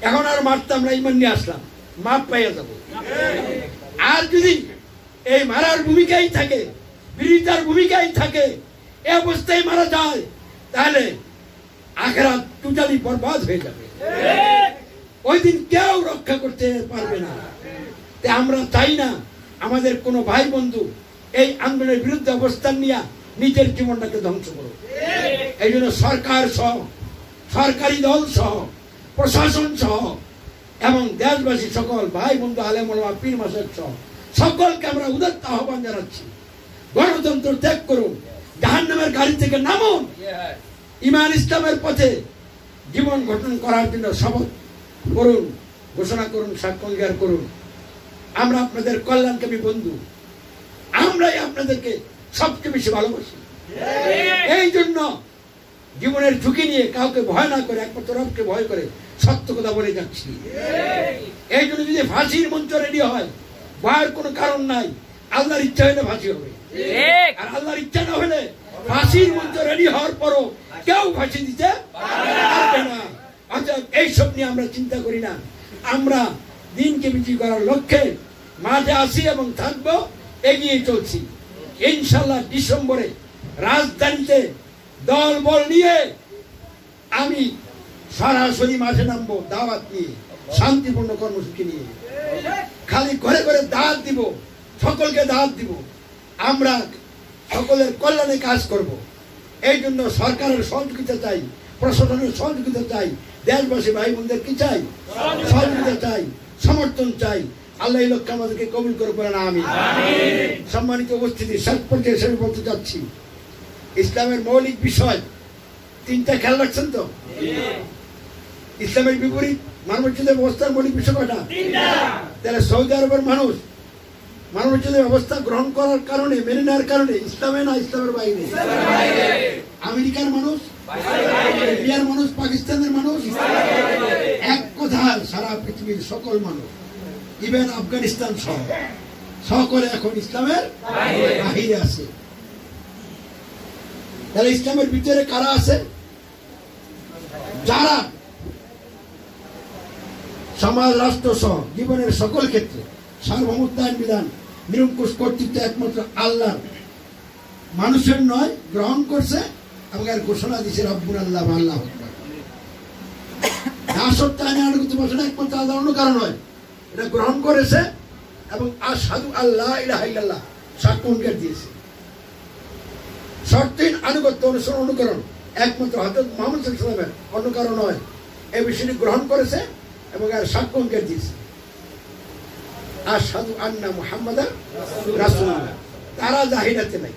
এখন আর মারতাম না, ইমান নিয়ে আসলাম, মাপ পাইয়া যাব। আর যদি এই মারার ভূমিকাই থাকে, বিরোধিতার ভূমিকাই থাকে, এই অবস্থায় মারা যায়, তাহলে আখিরাত টোটালি বরবাদ হয়ে যাবে। ওই দিন কেউ রক্ষা করতে পারবে না। আমরা চাই না আমাদের কোনো ভাই বন্ধু এই আন্দোলনের বিরুদ্ধে অবস্থান নিয়ে নিজের জীবনটাকে ধ্বংস করো। এই জন্য সরকার সহ, সরকারি দল সহ, প্রশাসন সহ এবং দেশবাসী সকল ভাই বন্ধু আলেম ওলামা পীর মাসায়েখ সহ সকলকে আমরা উদাত্ত আহ্বান জানাচ্ছি, গণতন্ত্র ত্যাগ করুন, জাহান্নামের গাড়ি থেকে নামুন, ঈমান ইসলামের পথে জীবন গঠন করার জন্য শপথ করুন, ঘোষণা করুন, সাক্ষ্য অঙ্গীকার করুন। আমরা আপনাদের কল্যাণকামী বন্ধু, আমরাই আপনাদেরকে সবচেয়ে বেশি ভালোবাসি। এই জন্য জীবনের ঝুঁকি নিয়ে কাউকে ভয় না করে একমাত্র রবকে ভয় করে সত্য কথা বলে যাচ্ছি। এই জন্য যদি ফাঁসির মঞ্চ রেডি হয়, ভয়ের কোনো কারণ নাই। আল্লাহর ইচ্ছা হলে ফাঁসি হবে, আর আল্লাহর ইচ্ছা না হলে ফাঁসির মঞ্চ রেডি হওয়ার পরও কেউ ফাঁসি দিতে পারবে না। অর্থাৎ এইসব নিয়ে আমরা চিন্তা করি না। আমরা দিনকে বিজয়ী করার লক্ষ্যে মাঠে আসি এবং থাকবো, এগিয়ে চলছি। ইনশাল্লাহ ডিসেম্বরে রাজধানীতে দল বল নিয়ে আমি সরাসরি মাঠে নামবো, দাওয়াত নিয়ে, শান্তিপূর্ণ কর্মসূচি নিয়ে। খালি ঘরে ঘরে দাওয়াত দিব, সকলকে দাওয়াত দিব। আমরা সকলের কল্যাণে কাজ করব। এই জন্য সরকারের সহযোগিতা চাই, প্রশাসনের সহযোগিতা চাই, দেশবাসী ভাই বোনদের কি চাই? সহযোগিতা চাই, সমর্থন চাই। আল্লাহ এই লক্ষ্যে আমাদেরকে কবুল করে বলেন আমিন। সম্মানিত উপস্থিতি, শেষ পর্যায়ে হিসেবে বলতে চাচ্ছি, ইসলামের মৌলিক বিষয় তিনটা খেয়াল রাখছেন তো? ইসলামের বিপরীত মানবমর্যাদা ব্যবস্থার মৌলিক বিষয় কয়টা? তাহলে সৌদি আরবের মানুষ মানবমর্যাদা ব্যবস্থা গ্রহণ করার কারণে, মেনে নেওয়ার কারণে ইসলামে না ইসলামের বাইরে? আমেরিকার মানুষ, ইন্ডিয়ার মানুষ, পাকিস্তানের মানুষ, এক কথায় সারা পৃথিবীর সকল মানুষ, ইভেন আফগানিস্তান সহ সকলে এখন ইসলামের বাহিরে আছে। তাহলে ইসলামের ভিতরে কারা আছে? যারা সমাজ, রাষ্ট্র সহ জীবনের সকল ক্ষেত্রে সার্বভৌমত্ব, আইন বিধান, নিরঙ্কুশ কর্তৃত্ব একমাত্র আল্লাহ, মানুষের নয়, গ্রহণ করছে এবং এর ঘোষণা দিয়েছে রব্বুল আল্লাহ, আল্লাহ দাসত্ব আইনে আনুগত্য বসে একমাত্র আল্লাহ, অন্য কারণ নয়। এটা গ্রহণ করেছে এবং আশহাদু আল্লাহ ইলাহা ইল্লাল্লাহ সাক্ষ্য অঙ্গীকার দিয়েছে। শর্তহীন আনুগত্য, অনুসরণ, অনুকরণ একমাত্র হযরত মুহাম্মদ সাল্লাল্লাহু আলাইহি ওয়াসাল্লামের, অন্য কারণ নয়। এই বিষয়টি গ্রহণ করেছে এবং এর সাক্ষ্য অঙ্গীকার দিয়েছে। আশহাদু আন্না মুহাম্মাদান রাসূলুল্লাহ। তারা জাহিলাতে নাই।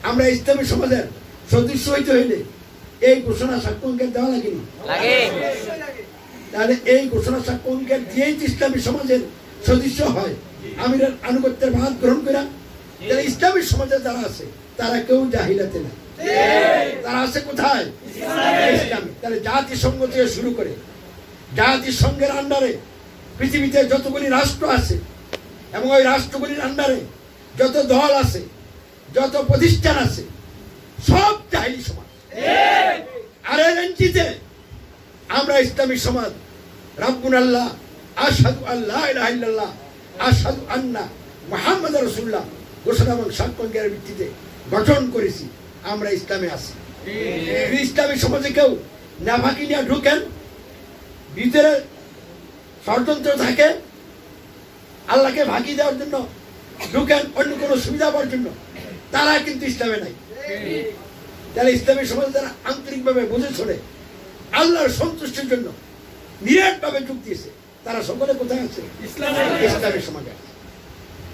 আমরা ইসলামী সমাজের সদস্য হইতে হইলে এই ঘোষণা সাক্ষ্য অঙ্গীকার দেওয়া লাগেনি? তাহলে এই ঘোষণা সাক্ষ্য অঙ্গীকার দিয়েই ইসলামী সমাজের সদস্য হয়। আমিরের আনুগত্যের ভাত গ্রহণ করা। তাহলে ইসলামী সমাজে যারা আছে তারা কেউ জাহিলাতে নাই। তারা আছে কোথায়? ইসলামে। তাহলে জাতিসংঘ থেকে শুরু করে জাতিসংঘের আন্ডারে পৃথিবীতে যতগুলি রাষ্ট্র আছে এবং ওই রাষ্ট্রগুলির আন্ডারে যত দল আছে, যত প্রতিষ্ঠান আছে, সব জাহিলি সমাজ। আর এর এনটিতে আমরা ইসলামী সমাজ রব্বুল আল্লাহ, আশহাদু আল্লাহ ইলাহা ইল্লাল্লাহ, আশহাদু আন্না মুহাম্মাদুর রাসূলুল্লাহ ঘোষণা এবং সাক্ষ্য অঙ্গীকারের ভিত্তিতে গঠন করেছি। আমরা ইসলামে আছি। ইসলামী সমাজে কেউ নাফাকি নিয়ে ঢুকেন, ভিতরে ষড়যন্ত্র থাকে, আল্লাহকে ফাঁকি দেওয়ার জন্য ঢুকেন, অন্য কোনো সুবিধা পাওয়ার জন্য, তারা কিন্তু ইসলামে নাই। তাহলে ইসলামী সমাজ যারা আন্তরিকভাবে বুঝে শোনে, আল্লাহর সন্তুষ্টির জন্য নিরাটভাবে যোগ দিয়েছে, তারা সকলে কোথায় আছে? ইসলামী সমাজে আছে।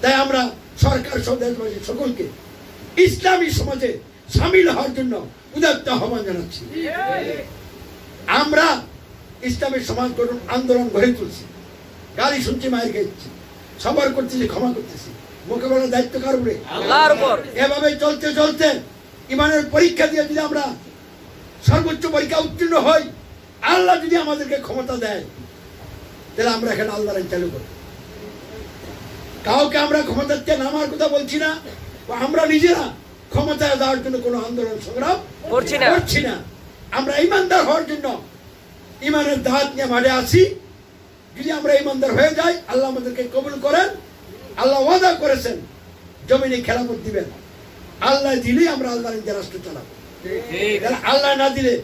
তাই আমরা সরকার সহ দেশবাসী সকলকে ইসলামী সমাজে সামিল হওয়ার জন্য উদাত্ত আহ্বান জানাচ্ছি। আমরা ইসলামী সমাজ গঠন আন্দোলন গড়ে তুলছি, গালি শুনছি, মায়ের খেয়েছি, সবার করতেছি, ক্ষমা করতেছি। মোকাবেলার দায়িত্ব কার উপরে? আল্লাহর উপর। এভাবে চলতে চলতে ইমানের পরীক্ষা দিয়ে যদি আমরা সর্বোচ্চ পরীক্ষা উত্তীর্ণ হই, আল্লাহ যদি আমাদেরকে ক্ষমতা দেয়, তাহলে আমরা এখানে আল্লাহর আইন চালু করব। কাউকে আমরা ক্ষমতাতে নামার কথা বলছি না, আমরা নিজেরা ক্ষমতায় দেওয়ার জন্য কোনো আন্দোলন সংগ্রাম করছি না। আমরা ইমানদার হওয়ার জন্য ইমানের দাওয়াত নিয়ে মাঠে আসি। যদি আমরা ইমানদার হয়ে যাই, আল্লাহ আমাদেরকে কবুল করেন। আল্লাহ ওয়াদা করেছেন জমিনে খেলাফত দিবেন। আল্লাহ দিলেই আমরা আল্লাহর ইচ্ছা রাষ্ট্র চালাবো। আল্লাহ না দিলে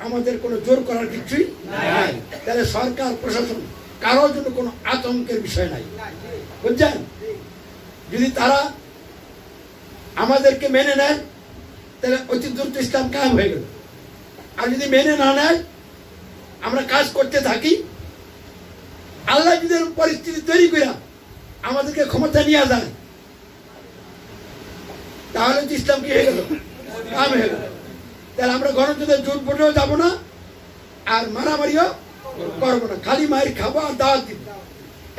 আমাদের কোনো জোর করার কিছুই নাই। তাহলে সরকার, প্রশাসন কারোর জন্য কোনো আতঙ্কের বিষয় নাই, বুঝছেন? যদি তারা আমাদেরকে মেনে নেয়, তাহলে অতি দ্রুত ইসলাম কায়েম হয়ে গেল। আর যদি মেনে না নেয়, আমরা কাজ করতে থাকি, আল্লাহ যদি পরিস্থিতি তৈরি করে আমাদেরকে ক্ষমতা নিয়ে যায়, তাহলে তো ইসলাম কি হয়ে গেল? কায়েম হয়ে গেল। তাহলে আমরা গণতন্ত্রের জোর পড়েও যাবো না, আর মারামারিও করবো না, খালি মায়ের খাবো আর দাওয়াত দিব।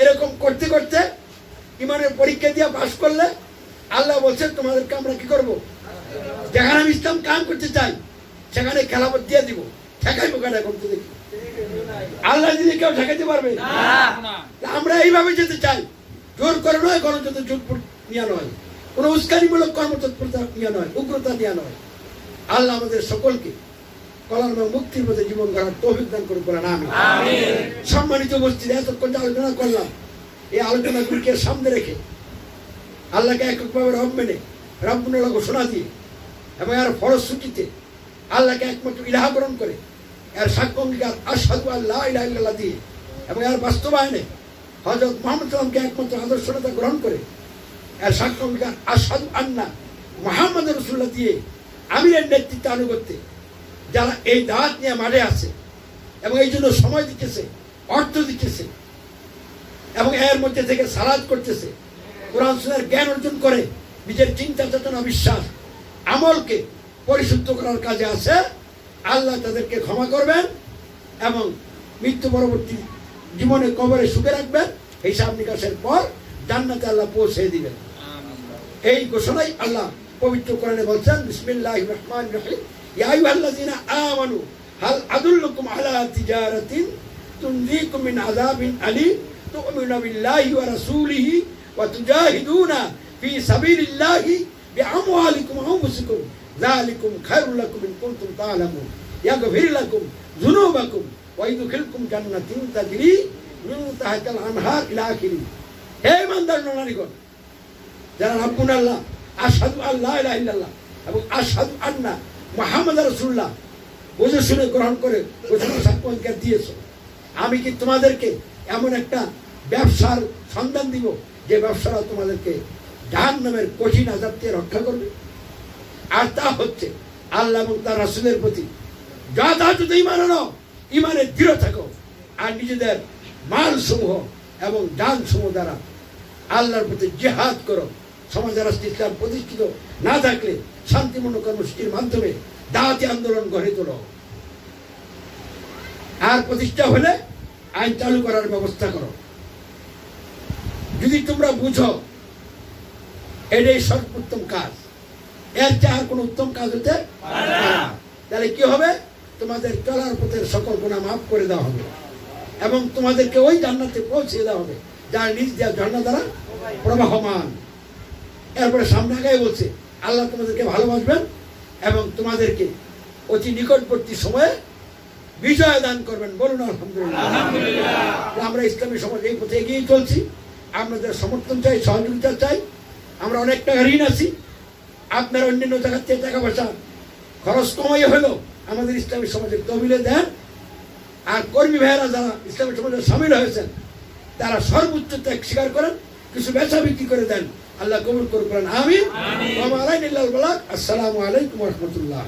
এরকম করতে করতে ইমানের পরীক্ষা দিয়ে পাশ করলে আল্লাহ বলছেন তোমাদেরকে আমরা কি করবো, যেখানে আমি ইসলাম কায়েম করতে চাই সেখানে খেলাফত দিয়ে দিব। ঠেকাইবো কেন এখন তো দেখি? আল্লাহ যদি কেউ ঠেকাইতে পারবে? আমরা এইভাবে যেতে চাই, জোর করে নয়, গণতন্ত্র জোর নিয়ে নয়, কোন উস্কানিমূলক কর্মতৎপরতা নিয়ে নয়, উগ্রতা নিয়ে নয়। আল্লাহ আমাদের সকলকে কল্যাণ এবং মুক্তির মধ্যে জীবন গড়ার তৌফিক দান করে বলেন আমিন। সম্মানিত উপস্থিতি, এতক্ষণ যে আলোচনা করলাম, এই আলোচনাগুলিকে সামনে রেখে আল্লাহকে এককভাবে রব মেনে রব্বুল ঘোষণা দিয়ে এবং এর ফলশ্রুতিতে আল্লাহকে একমাত্র ইলাহকরণ করে এর সাক্ষ্য অঙ্গীকার আশহাদু আল্লা ইলাহা ইল্লাল্লাহ দিয়ে এবং এর বাস্তবায়নে হযরত মুহাম্মদ সাল্লাল্লাহু আলাইহি ওয়াসাল্লামকে একমাত্র আদর্শ নেতা গ্রহণ করে এর সাক্ষ্য অঙ্গীকার আশহাদু আন্না মুহাম্মাদুর রাসূলুল্লাহ দিয়ে আমিরের নেতৃত্বে আনুগত্যে যারা এই দাওয়াত নিয়ে মাঠে আছে এবং এই জন্য সময় দিতেছে, অর্থ দিতেছে এবং এর মধ্যে থেকে সালাত করতেছে, কোরআন সুন্নাহর জ্ঞান অর্জন করে নিজের চিন্তা চেতনা বিশ্বাস আমলকে পরিশুদ্ধ করার কাজে আছে, আল্লাহ তাদেরকে ক্ষমা করবেন এবং মৃত্যু পরবর্তী জীবনে কবরে সুখে রাখবেন। হিসাব নিকাশের পর জান্নাতে আল্লাহ পৌঁছে দিবেন। এই ঘোষণাই আল্লাহ পবিত্র কোরআনে বলছেন, বিসমিল্লাহির রহমানির রহিম, ইয়া আইয়ুহাল্লাযীনা আমানু হাল আদুল্লুকুম আলা তিজারাতিন তুনজিকুম মিন আযাবিন আলীম তু'মিনুনা বিল্লাহি ওয়া রাসূলিহি ওয়া তুজাহিদুনা ফি সাবিলিল্লাহি বিআমওয়ালিকুম ওয়া আনফুসিকুম যালিকুম খায়রুল লাকুম ইন কুনতুম তা'লামুন ইয়াগফির লাকুম যুনুবাকুম ওয়া ইদখিলকুম জান্নাতিন তাজরি মিন তাহতিল আনহার ইলা আখিরি। হে ইমানদার নারীগণ, যারা রব্বুল আল্লাহ আশহাদু আল্লা ইলাহা ইল্লাল্লাহ এবং আশহাদু আন্না মুহাম্মাদুর রাসূলুল্লাহ বুঝে শুনে গ্রহণ করে ঘোষণা সাক্ষ্য অঙ্গীকার দিয়েছো, আমি কি তোমাদেরকে এমন একটা ব্যবসার সন্ধান দিব যে ব্যবসারা তোমাদেরকে জাহান্নামের কঠিন আযাব থেকে রক্ষা করবে? আর তা হচ্ছে আল্লাহ এবং তার রাসূলের প্রতি যথাযথ ঈমান আনো, ঈমানে দৃঢ় থাকো, আর নিজেদের মাল সমূহ এবং জান সমূহ দ্বারা আল্লাহর প্রতি জিহাদ করো। সমাজে রাষ্ট্র ইসলাম প্রতিষ্ঠিত না থাকলে শান্তিপূর্ণ কর্মসূচির মাধ্যমে দাওয়াতি আন্দোলন গড়ে তোলো, আর প্রতিষ্ঠা হলে আইন চালু করার ব্যবস্থা করো। যদি তোমরা বুঝো এটাই সর্বোত্তম কাজ, এর চেয়ে আর কোন উত্তম কাজ হতে পারে না, তাহলে কি হবে? তোমাদের চলার পথের সকল গুনাহ মাফ করে দেওয়া হবে এবং তোমাদেরকে ওই জান্নাতে পৌঁছে দেওয়া হবে যার নিজ দেওয়া ঝর্ণা দ্বারা প্রবাহমান। এরপরে সামনে আগায় বলছে আল্লাহ তোমাদেরকে ভালোবাসবেন এবং তোমাদেরকে অতি নিকটবর্তী সময়ে বিজয় দান করবেন। বলুন আলহামদুলিল্লাহ। আমরা ইসলামী সমাজ এই পথে এগিয়ে চলছি, আপনাদের সমর্থন চাই, সহযোগিতা চাই। আমরা অনেক টাকা ঋণ আছি, আপনার অন্যান্য জায়গার থেকে টাকা পয়সা খরচ কমাই হলেও আমাদের ইসলামী সমাজের তহবিলে দেন। আর কর্মী ভাইয়েরা যারা ইসলামী সমাজে সামিল হয়েছেন তারা সর্বোচ্চ ত্যাগ স্বীকার করেন, কিছু বেচা বিক্রি করে দেন। আল্লাহ কবুল করবেন, আমিন। আসসালামু আলাইকুম ওয়া রাহমাতুল্লাহ।